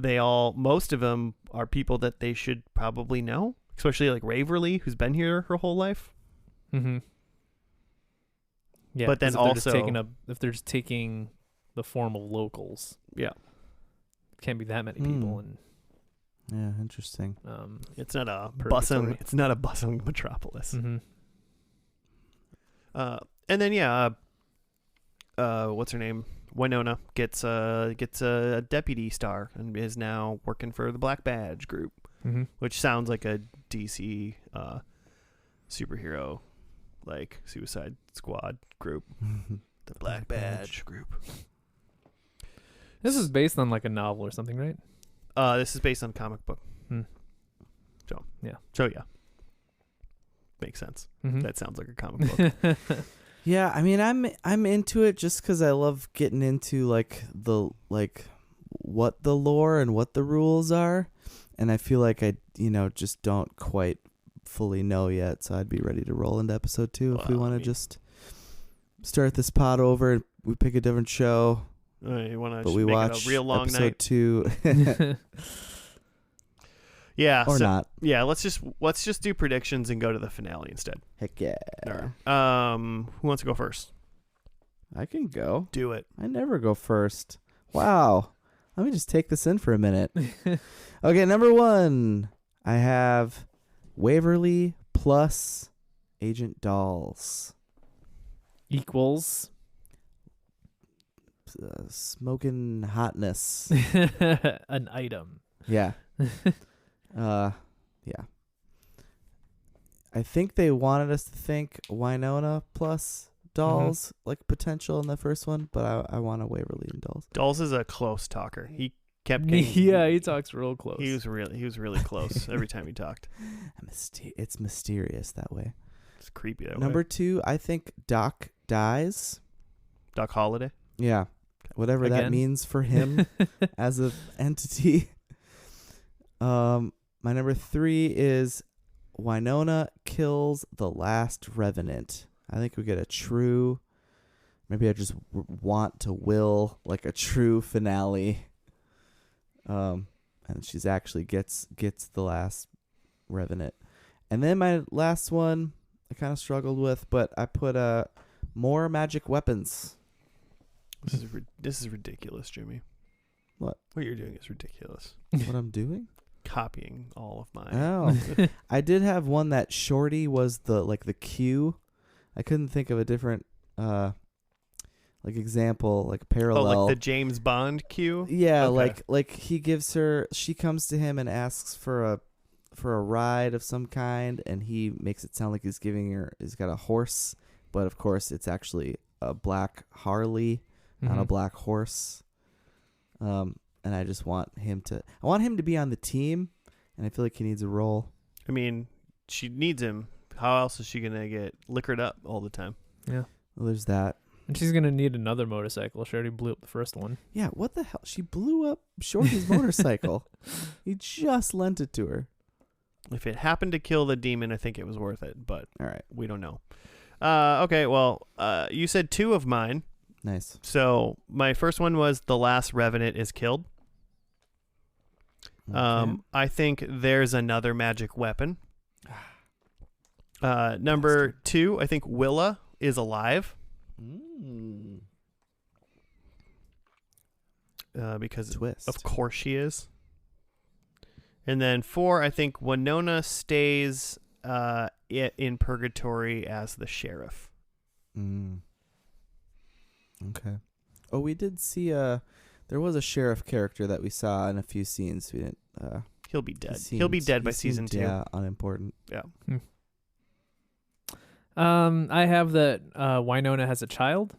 most of them are people that they should probably know, especially like Waverly, who's been here her whole life. Yeah, but then if they're just taking the form of locals, can't be that many people. And interesting. It's not a bustling metropolis. And then what's her name? Wynonna gets a deputy star and is now working for the Black Badge group, which sounds like a DC superhero, like Suicide Squad group. The Black Badge group. This is based on like a novel or something, right? This is based on a comic book. So yeah, makes sense. That sounds like a comic book. Yeah, I mean, I'm into it just because I love getting into like what the lore and what the rules are, and I feel like I just don't quite fully know yet. So I'd be ready to roll into episode 2 if we want to just start this pod over and we pick a different show. You want to? But we watch a real long episode night. 2. Yeah, or not. Yeah, let's just do predictions and go to the finale instead. Heck yeah. All right. Who wants to go first? I can go. Do it. I never go first. Wow. Let me just take this in for a minute. Okay, number 1. I have Waverly plus Agent Dolls. Equals Smoking hotness. an item. Yeah. Yeah. I think they wanted us to think Wynonna plus Dolls, like potential in the first one, but I want a Waverly and Dolls. Dolls is a close talker. He kept getting, Yeah, he talks real close. He was really close every time he talked. It's mysterious that way. It's creepy that Number way. 2, I think Doc dies. Doc Holliday. Yeah. Whatever that Again? means for him as an entity. My number 3 is Wynonna kills the last Revenant. I think we get a true, maybe I just want to will like a true finale. And she's actually gets the last Revenant. And then my last one I kind of struggled with, but I put more magic weapons. This is ridiculous, Jimmy. What? What you're doing is ridiculous. What I'm doing? Copying all of mine. Oh. I did have one that Shorty was the Q. I couldn't think of a different example, like parallel. Oh, like the James Bond cue? Yeah, Okay. like he gives her, she comes to him and asks for a ride of some kind, and he makes it sound like he's got a horse, but of course it's actually a black Harley on a black horse. And I just want him to be on the team, and I feel like he needs a role. I mean, she needs him. How else is she going to get liquored up all the time? Yeah. Well, there's that. And she's going to need another motorcycle. She already blew up the first one. Yeah, what the hell? She blew up Shorty's motorcycle. He just lent it to her. If it happened to kill the demon, I think it was worth it, but All right. we don't know. Okay, well, you said 2 of mine. Nice. So my first one was the last Revenant is killed. Okay. I think there's another magic weapon. Number 2, I think Willa is alive. Because Twist. of course she is. And then 4, I think Wynonna stays in Purgatory as the sheriff. Okay. Oh, we did see there was a sheriff character that we saw in a few scenes. We didn't. He'll be dead. He'll be dead by season 2. Yeah, unimportant. Yeah. I have that Wynonna has a child.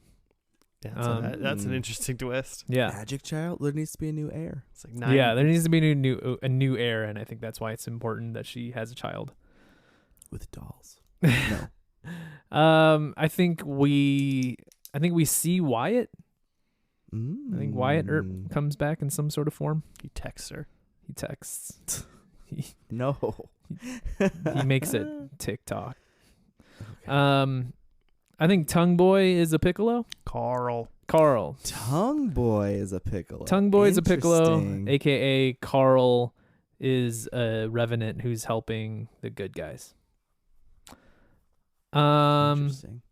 That's an interesting twist. Yeah. Magic child. There needs to be a new heir. It's like 9. Yeah, there needs to be a new heir, and I think that's why it's important that she has a child. With dolls. No. I think we see Wyatt. I think Wyatt Earp comes back in some sort of form. He texts her. He texts. No. He makes it TikTok. Okay. I think Tongue Boy is a Piccolo. Carl. Tongue Boy is a Piccolo. Tongue Boy is a Piccolo, Interesting. a.k.a. Carl is a Revenant who's helping the good guys. Interesting.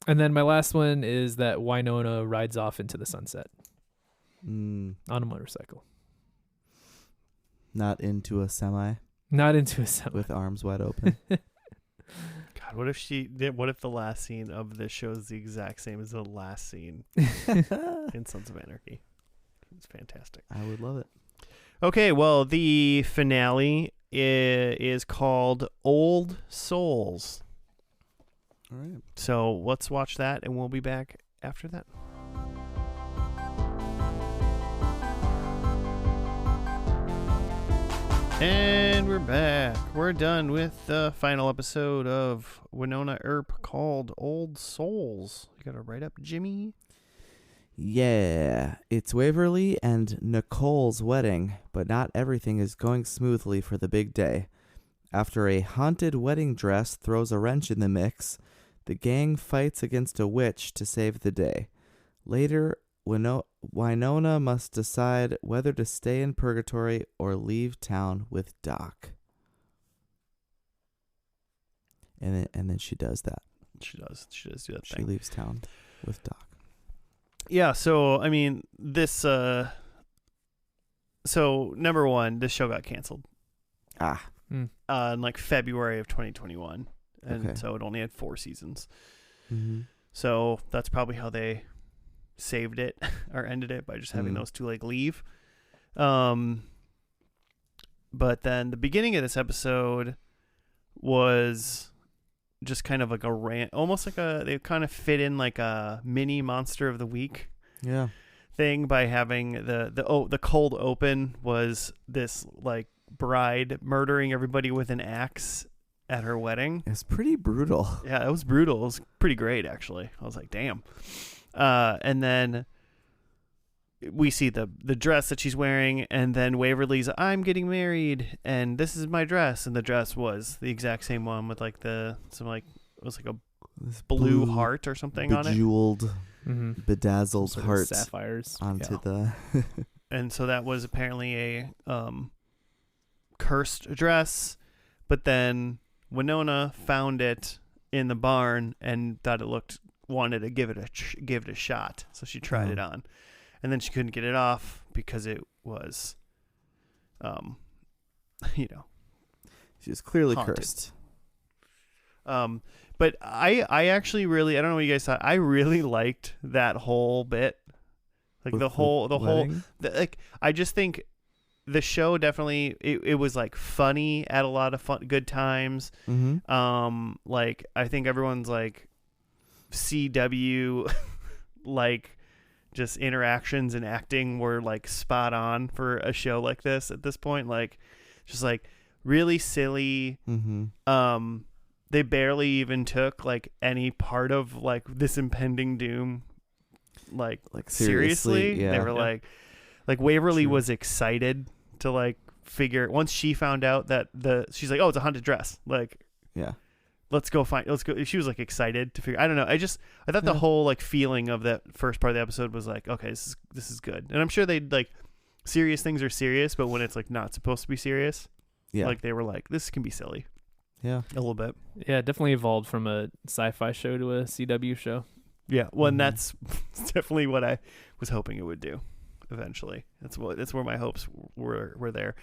And then my last one is that Wynonna rides off into the sunset on a motorcycle. Not into a semi Not into a semi. with arms wide open. God, what if the last scene of this show is the exact same as the last scene in Sons of Anarchy? It's fantastic. I would love it. Okay, well, the finale is called Old Souls. All right. So let's watch that, and we'll be back after that. And we're back. We're done with the final episode of Wynonna Earp called Old Souls. You got to write up, Jimmy? Yeah, it's Waverly and Nicole's wedding, but not everything is going smoothly for the big day. After a haunted wedding dress throws a wrench in the mix, the gang fights against a witch to save the day. Later, Wynonna must decide whether to stay in Purgatory or leave town with Doc. And then she does that. She does do that She thing. leaves town with Doc. Yeah, so I mean this so number one, this show got canceled in like February of 2021, and so it only had 4 seasons. So that's probably how they saved it or ended it, by just having those 2 like leave. But then the beginning of this episode was just kind of like a rant, almost like they kind of fit in like a mini Monster of the Week thing by having the cold open was this like bride murdering everybody with an axe at her wedding. It's pretty brutal. Yeah, it was brutal. It was pretty great, actually. I was like, damn. And then we see the dress that she's wearing, and then Waverly's, I'm getting married, and this is my dress. And the dress was the exact same one with like it was like a blue heart or something on it. Bejeweled, bedazzled sort hearts. Sapphires. Onto the... And so that was apparently a cursed dress, but then Wynonna found it in the barn and thought wanted to give it a shot. So she tried it on. And then she couldn't get it off because it was, she was clearly haunted. cursed. But I actually really, I don't know what you guys thought. I really liked that whole bit, like With the whole, wedding? like I just think the show definitely it was like funny at a lot of good times. Like I think everyone's like CW, like. Just interactions and acting were like spot on for a show like this at this point. Like just like really silly. They barely even took like any part of like this impending doom like seriously. Yeah. They were like Waverly was excited to like figure, once she found out that she's like, oh, it's a haunted dress, like let's go. She was like excited to figure. I don't know. I thought the whole like feeling of that first part of the episode was like, okay, this is good. And I'm sure they'd like, serious things are serious, but when it's like not supposed to be serious, like they were like, this can be silly. Yeah, a little bit. Yeah, it definitely evolved from a sci-fi show to a CW show. Yeah, well, and that's definitely what I was hoping it would do eventually. That's where my hopes were there.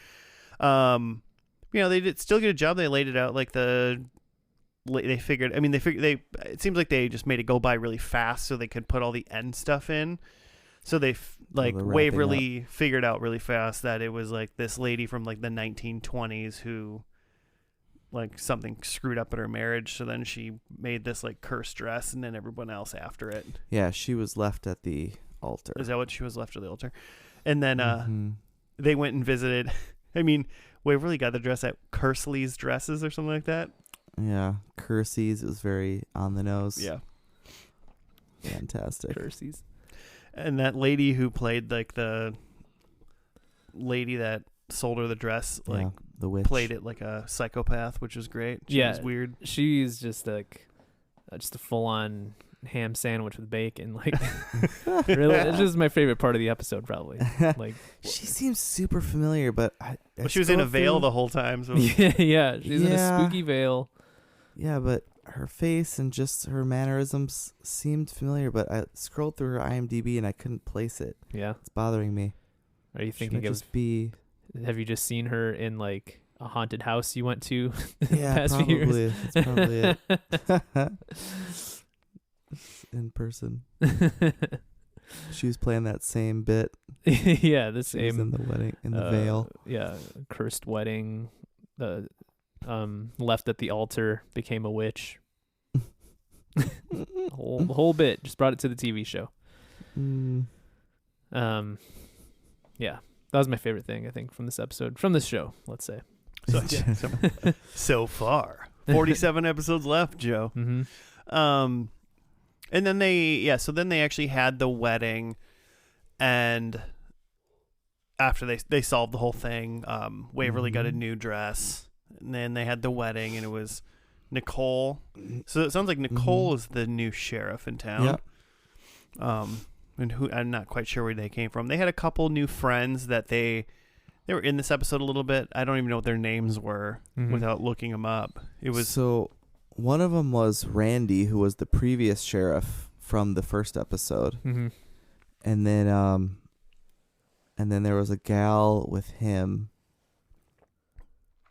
They did still get a job. They laid it out like they figured. It seems like they just made it go by really fast so they could put all the end stuff in. So they Waverly figured out really fast that it was like this lady from like the 1920s who like something screwed up in her marriage. So then she made this like cursed dress, and then everyone else after it. Yeah, she was left at the altar. Is that what she was left at the altar? And then they went and visited. I mean, Waverly got the dress at Kersley's Dresses or something like that. Yeah, Kersey's. It was very on the nose. Yeah. Fantastic. Kersey's. And that lady who played like the lady that sold her the dress, like the witch, played it like a psychopath, which was great. She was weird. She's just like just a full-on ham sandwich with bacon. Like, really, it's just my favorite part of the episode, probably. Like, she seems super familiar, but she was in a veil the whole time. So yeah, she's in a spooky veil. Yeah, but her face and just her mannerisms seemed familiar, but I scrolled through her IMDb and I couldn't place it. Yeah. It's bothering me. Are you thinking of have you just seen her in like a haunted house you went to the past probably. few years? That's probably it. In person. She was playing that same bit. Yeah, the same. She was in the wedding, in the veil. Yeah, cursed wedding. Left at the altar, became a witch. whole bit. Just brought it to the TV show. Yeah, that was my favorite thing, I think, from this episode, from this show, let's say. So far, 47 episodes left, Joe. And then they actually had the wedding, and after they solved the whole thing, Waverly got a new dress. And then they had the wedding, and it was Nicole. So it sounds like Nicole is the new sheriff in town. Yep. And who, I'm not quite sure where they came from. They had a couple new friends that they were in this episode a little bit. I don't even know what their names were without looking them up. It was so one of them was Randy, who was the previous sheriff from the first episode. And then there was a gal with him,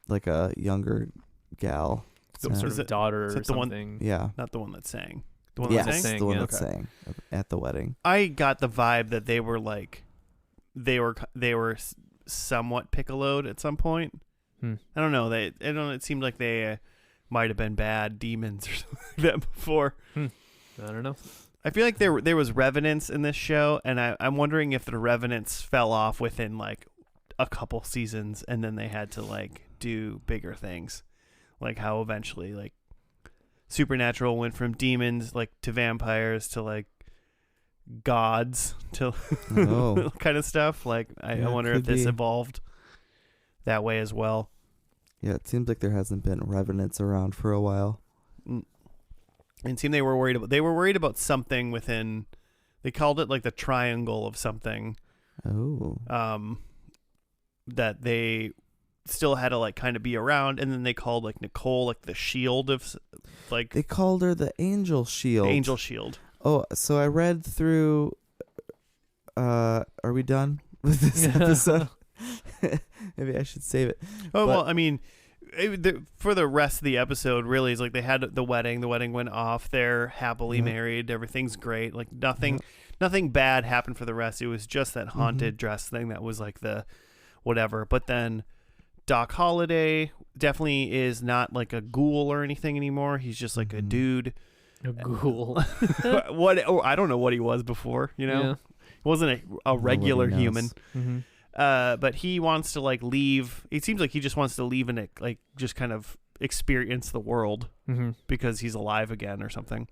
like a younger gal. Some sort of daughter or something. Yeah. Not the one that sang. The one Yes, that sang? the one yeah. that sang at the wedding. I got the vibe that they were like, they were somewhat piccoloed at some point. I don't know. It seemed like they might have been bad demons or something like that before. I don't know. I feel like there was revenants in this show, and I'm wondering if the revenants fell off within like a couple seasons, and then they had to like do bigger things, like how eventually like Supernatural went from demons like to vampires to like gods to kind of stuff. Like I wonder if this evolved that way as well. Yeah, it seems like there hasn't been revenants around for a while. It seemed they were worried about something within. They called it like the triangle of something. Oh. That they still had to like kind of be around, and then they called like Nicole like the shield of like. They called her the angel shield. Angel shield. Oh, so I read through. Are we done with this episode? Maybe I should save it. Oh, well, I mean, for the rest of the episode, really, is like they had the wedding. The wedding went off. They're happily married. Everything's great. Like nothing bad happened for the rest. It was just that haunted dress thing that was like the whatever. But then Doc Holliday definitely is not like a ghoul or anything anymore. He's just like a dude. A ghoul. I don't know what he was before. You know, he wasn't a regular human. Mm-hmm. But he wants to like leave. It seems like he just wants to leave and like just kind of experience the world because he's alive again or something.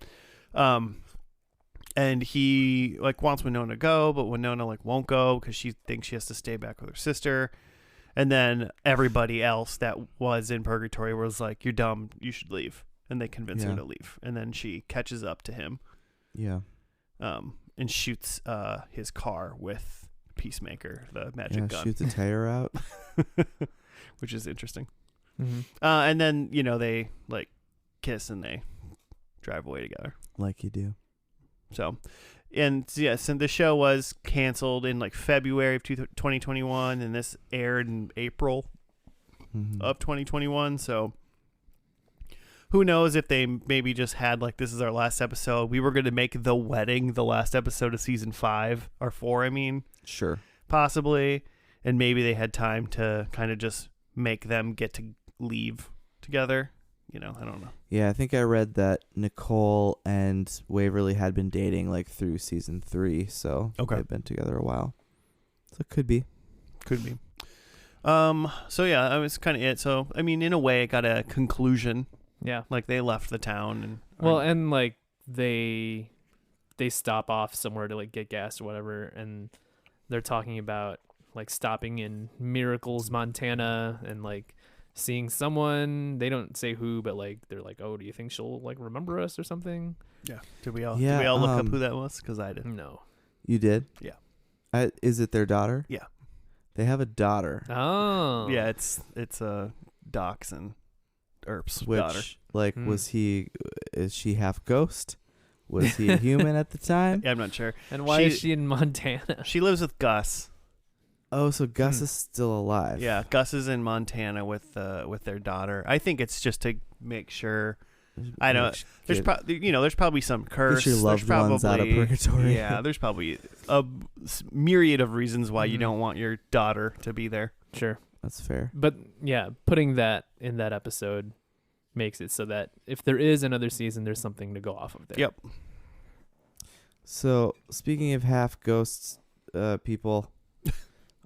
And he like wants Wynonna to go, but Wynonna like won't go because she thinks she has to stay back with her sister. And then everybody else that was in Purgatory was like, "You're dumb. You should leave." And they convince her to leave. And then she catches up to him. Yeah. And shoots his car with Peacemaker, the magic gun. Shoots a tire out. Which is interesting. Mm-hmm. And then, they like kiss and they drive away together. Like you do. So, and yes, and the show was canceled in like February of 2021, and this aired in April of 2021. So who knows if they maybe just had like, this is our last episode. We were going to make The Wedding the last episode of season 5 or 4. I mean, sure, possibly. And maybe they had time to kind of just make them get to leave together. I don't know. Yeah, I think I read that Nicole and Waverly had been dating like through season 3, so they've been together a while. So it could be. Could be. So yeah, that was kind of it. So I mean, in a way, it got a conclusion. Yeah. Like they left the town and and like they stop off somewhere to like get gas or whatever, and they're talking about like stopping in Miracles, Montana, and like seeing someone. They don't say who, but like they're like, "Oh, do you think she'll like remember us or something?" Yeah. Did we all look up who that was? Because I didn't. No. You did? Yeah. Is it their daughter? Yeah. They have a daughter. Oh. Yeah, it's Doc's and Earp's Which, daughter. like, is she half ghost? Was he a human at the time? Yeah, I'm not sure. And why is she in Montana? She lives with Gus. Oh, so Gus is still alive. Yeah, Gus is in Montana with their daughter. I think it's just to make sure. I know there's probably some curse. Get your loved ones out of purgatory. Yeah, there's probably a myriad of reasons why you don't want your daughter to be there. Sure. That's fair. But yeah, putting that in that episode makes it so that if there is another season, there's something to go off of there. Yep. So speaking of half ghosts, people,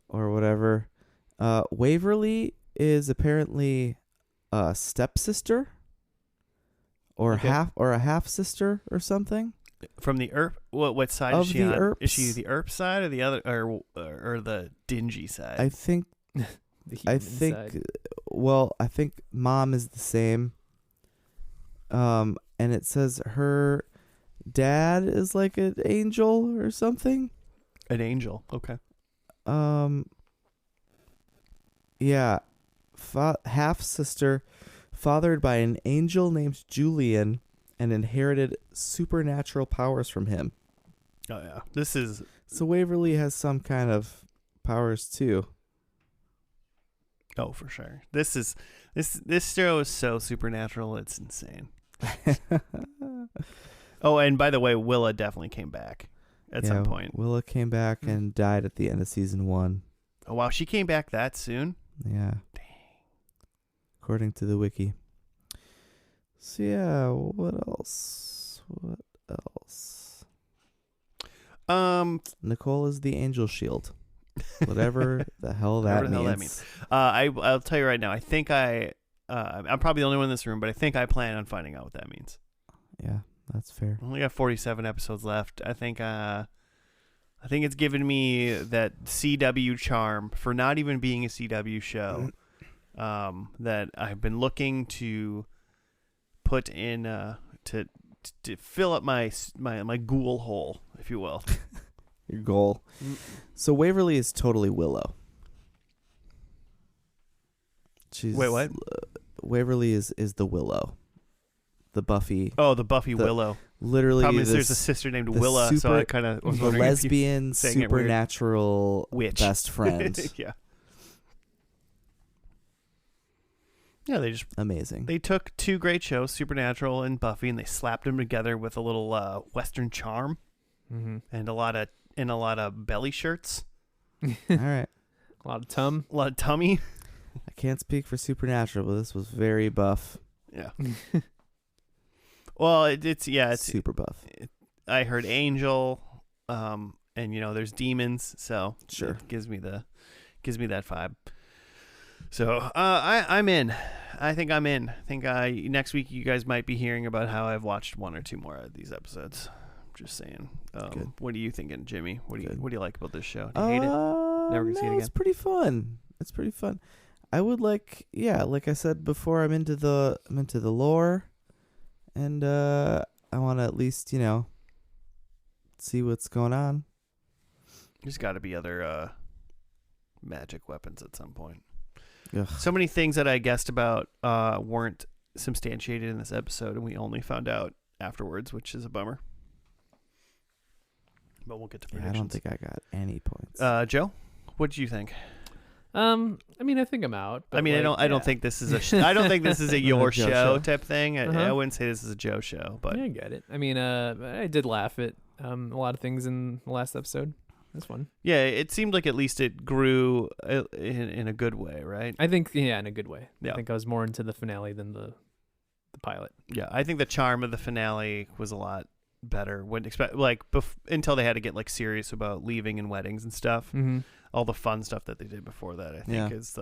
or whatever, Waverly is apparently a stepsister, or a half sister or something. From the Earp, what side of is she the on? Earps? Is she the Earp side or the other, or the dingy side? I think. I think mom is the same. And it says her dad is like an angel or something. An angel. Okay. Yeah. Half sister, fathered by an angel named Julian, and inherited supernatural powers from him. Oh yeah. This is So Waverly has some kind of powers too. Oh, for sure. This show is so supernatural. It's insane. Oh, and by the way, Willa definitely came back at some point. Willa came back and died at the end of season 1. Oh, wow. She came back that soon? Yeah. Dang. According to the wiki. So yeah, what else? Nicole is the angel shield. Whatever the hell that means. I'll tell you right now. I think I'm probably the only one in this room, but I think I plan on finding out what that means. Yeah, that's fair. I only got 47 episodes left. I think it's given me that CW charm for not even being a CW show that I've been looking to put in to fill up my ghoul hole, if you will. Your goal. So Waverly is totally Willow. Wait, what? Waverly is the Willow. The Buffy. Oh, the Buffy Willow. Literally, problem is there's a sister named Willa, so I kind of was the wondering lesbian supernatural witch best friend. Yeah. Yeah, they just amazing. They took two great shows, Supernatural and Buffy, and they slapped them together with a little Western charm and a lot of belly shirts. All right, a lot of tummy. I can't speak for Supernatural, but this was very buff. Yeah. Well, it's super buff. I heard angel, and there's demons, so sure it gives me that vibe. So I'm in. I think I'm in. I think next week you guys might be hearing about how I've watched one or two more of these episodes. Just saying. Good. What are you thinking, Jimmy? What do you like about this show? Do you hate it? Never gonna see it again. It's pretty fun. I would like I said before, I'm into the lore, and I want to at least see what's going on. There's got to be other magic weapons at some point. Ugh. So many things that I guessed about weren't substantiated in this episode, and we only found out afterwards, which is a bummer. But we'll get to predictions. I don't think I got any points. Joe, what did you think? I think I'm out. I don't think this is I don't think this is a your show type thing. I wouldn't say this is a Joe show, but I get it. I did laugh at a lot of things in the last episode. That's fun. Yeah, it seemed like at least it grew in a good way, right? I think, in a good way. Yeah. I think I was more into the finale than the pilot. Yeah, I think the charm of the finale was a lot better. Wouldn't expect until they had to get serious about leaving and weddings and stuff. Mm-hmm. All the fun stuff that they did before that, I think, is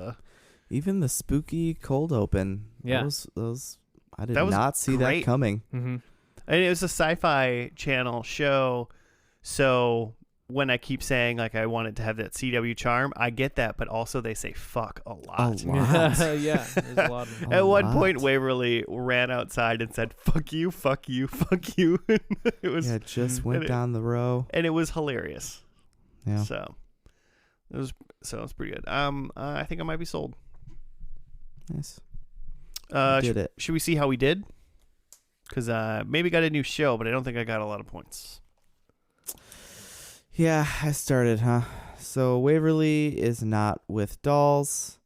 even the spooky cold open. Yeah, those I did not see that coming. Mm-hmm. And it was a Sci-Fi Channel show, so when I keep saying I wanted to have that CW charm, I get that, but also they say fuck a lot. Yeah, there's a lot of them. At one point, Waverly ran outside and said, "Fuck you, fuck you, fuck you." It was just went down the row, and it was hilarious. Yeah, so it was pretty good. I think I might be sold. Nice. Did it? Should we see how we did? Because maybe got a new show, but I don't think I got a lot of points. Yeah, I started, huh? So Waverly is not with Dolls.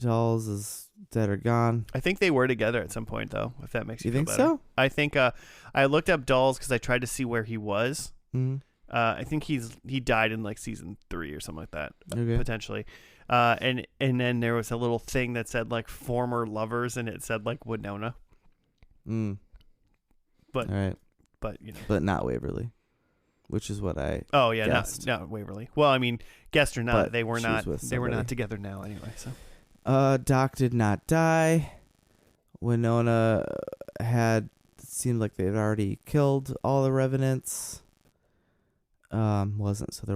Dolls is dead or gone. I think they were together at some point, though, if that makes you feel better. You think so? I think I looked up Dolls because I tried to see where he was. Mm-hmm. I think he died in season 3 or something like that, potentially. And then there was a little thing that said former lovers, and it said Wynonna. Mm. But all right. But not Waverly. Which is what I guessed. Not Waverly. Well, I mean, guessed or not, but they were not. They were not somebody. together now, anyway. So, Doc did not die. Wynonna it seemed like they had already killed all the revenants. There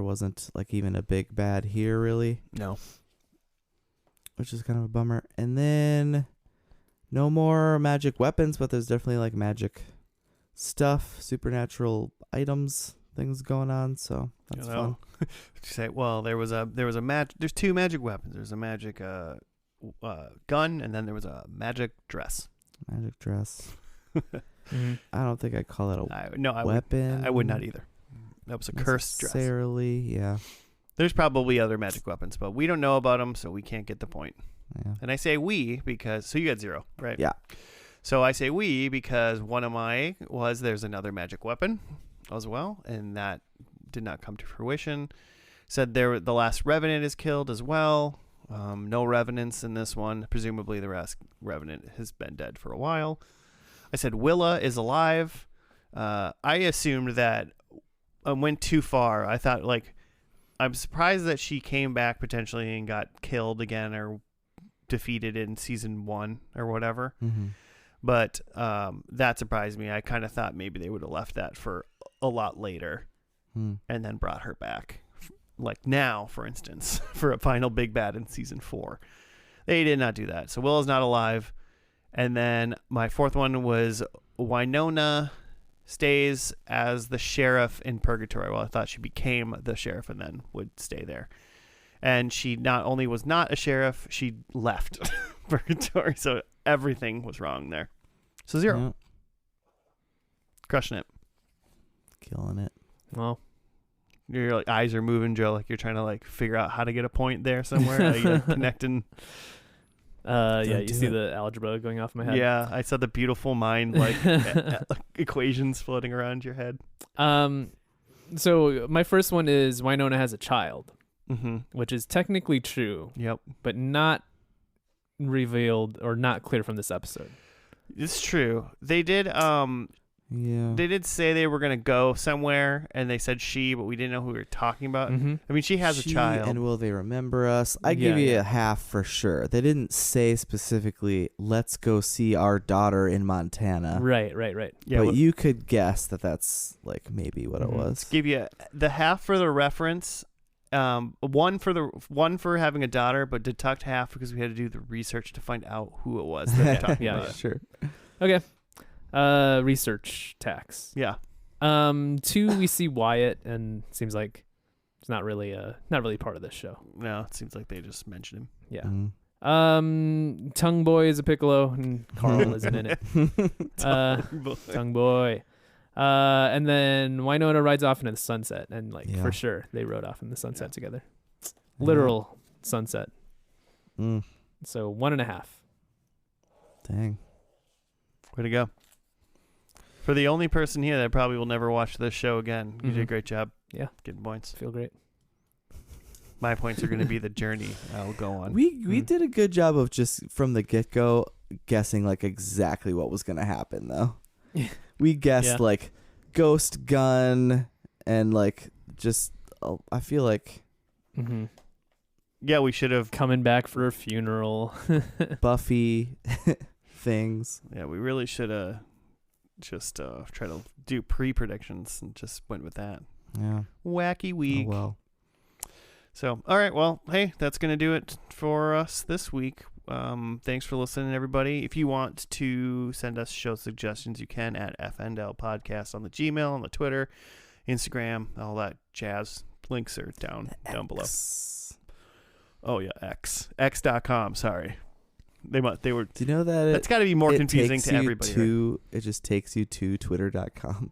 wasn't even a big bad here really. No. Which is kind of a bummer. And then no more magic weapons, but there's definitely magic stuff, supernatural items. Things going on, so that's fun. You say, well, there was a there's 2 magic weapons. There's a magic gun, and then there was a magic dress. Magic dress. Mm-hmm. I don't think I'd call it a I weapon. I would not either. That was a cursed dress. Necessarily, yeah. There's probably other magic weapons, but we don't know about them, so we can't get the point. Yeah. And I say we because... So you got 0, right? Yeah. So I say we because one of my was there's another magic weapon as well, and that did not come to fruition. Said the last revenant is killed as well. No revenants in this one. Presumably the last revenant has been dead for a while. I said Willa is alive. I assumed that I went too far. I thought, like, I'm surprised that she came back potentially and got killed again or defeated in season 1 or whatever. Mm-hmm. But that surprised me. I kind of thought maybe they would have left that for a lot later and then brought her back. Like now, for instance, for a final big bad in season 4. They did not do that. So Willa's not alive. And then my 4th one was Wynonna stays as the sheriff in Purgatory. Well, I thought she became the sheriff and then would stay there. And she not only was not a sheriff, she left Purgatory. So everything was wrong there. So 0. Yeah. Crushing it. Killing it. Well, your like, eyes are moving, Joe. Like you're trying to like figure out how to get a point there somewhere. Like, you're connecting. yeah, you do see it. the algebra going off my head. Yeah, I saw the beautiful mind like equations floating around your head. So my first one is Wynonna has a child, Mm-hmm. which is technically true, Yep, but not revealed or not clear from this episode. it's true. They did. Yeah. They did say they were gonna go somewhere, and they said she, but we didn't know who we were talking about. Mm-hmm. I mean, she has a She child. And will they remember us? I give you a half for sure. They didn't say specifically, let's go see our daughter in Montana. Right. Yeah, but you could guess that that's like maybe what it was. give you the half for the reference. One for having a daughter, but deduct half because we had to do the research to find out who it was that they're talking Yeah, about. Sure. Okay. Research tax. Yeah. 2, we see Wyatt, and seems like it's not really part of this show. No, it seems like they just mentioned him. Yeah. Mhm. Tongue Boy is a piccolo, and Carl isn't in it. Tongue Boy. And then Wynonna rides off into the sunset, and for sure they rode off in the sunset together. Literal sunset. Mm. So 1.5. Dang. Way to go. For the only person here that probably will never watch this show again, you did a great job. Yeah. Getting points. Feel great. My points are going to be the journey I'll go on. We did a good job of just from the get-go guessing like exactly what was going to happen though. We guessed like ghost gun and like just I feel like Yeah, we should have. Coming back for a funeral. Buffy things. Yeah, we really should have just try to do pre-predictions and just went with that. Yeah. Wacky week. Oh, well. So, all right. Well, hey, that's going to do it for us this week. Thanks for listening, everybody. If you want to send us show suggestions, you can at FNL Podcast on the Gmail, on the Twitter, Instagram, all that jazz. Links are down below. Oh, yeah, X.com. Sorry. They were. Do you know that That's got to be more confusing to everybody. Right? It just takes you to twitter.com.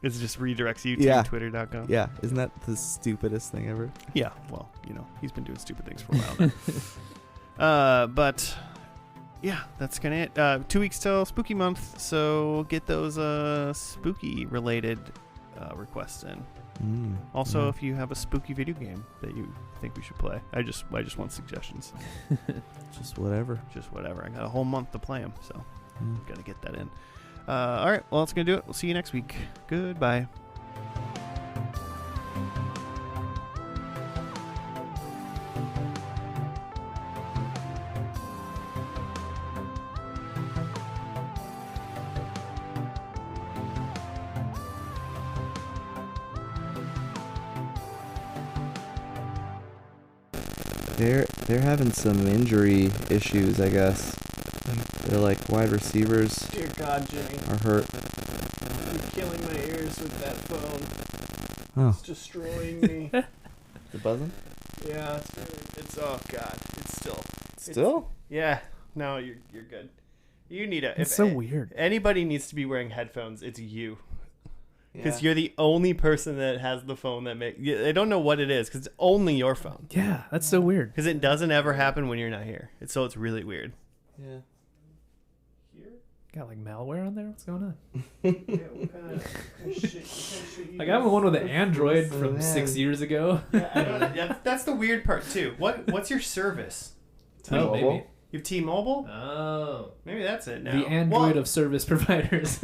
It just redirects you to twitter.com. Yeah. Isn't that the stupidest thing ever? Yeah. Well, he's been doing stupid things for a while now. But yeah, that's kind of it. 2 weeks till spooky month. So get those spooky related requests in. Also, if you have a spooky video game that you think we should play, I just want suggestions. Just whatever. I got a whole month to play them, so gotta get that in. All right, well, that's gonna do it. We'll see you next week. Goodbye. They're having some injury issues, I guess. They're like wide receivers Dear God, Jimmy. are hurt. You're killing my ears with that phone. Oh. It's destroying me. Is it buzzing? Yeah, it's oh God. It's still. Still? Yeah. No, you're good. You need It's so weird. Anybody needs to be wearing headphones. It's you. Because you're the only person that has the phone that I don't know what it is because it's only your phone. Yeah, that's so weird. Because it doesn't ever happen when you're not here. It's really weird. Yeah. Got like malware on there? What's going on? What kind of shit Like I have one with an Android from 6 years ago. That's the weird part too. What's your service? Oh, maybe. You have T-Mobile? Oh. Maybe that's it now. The Android of service providers.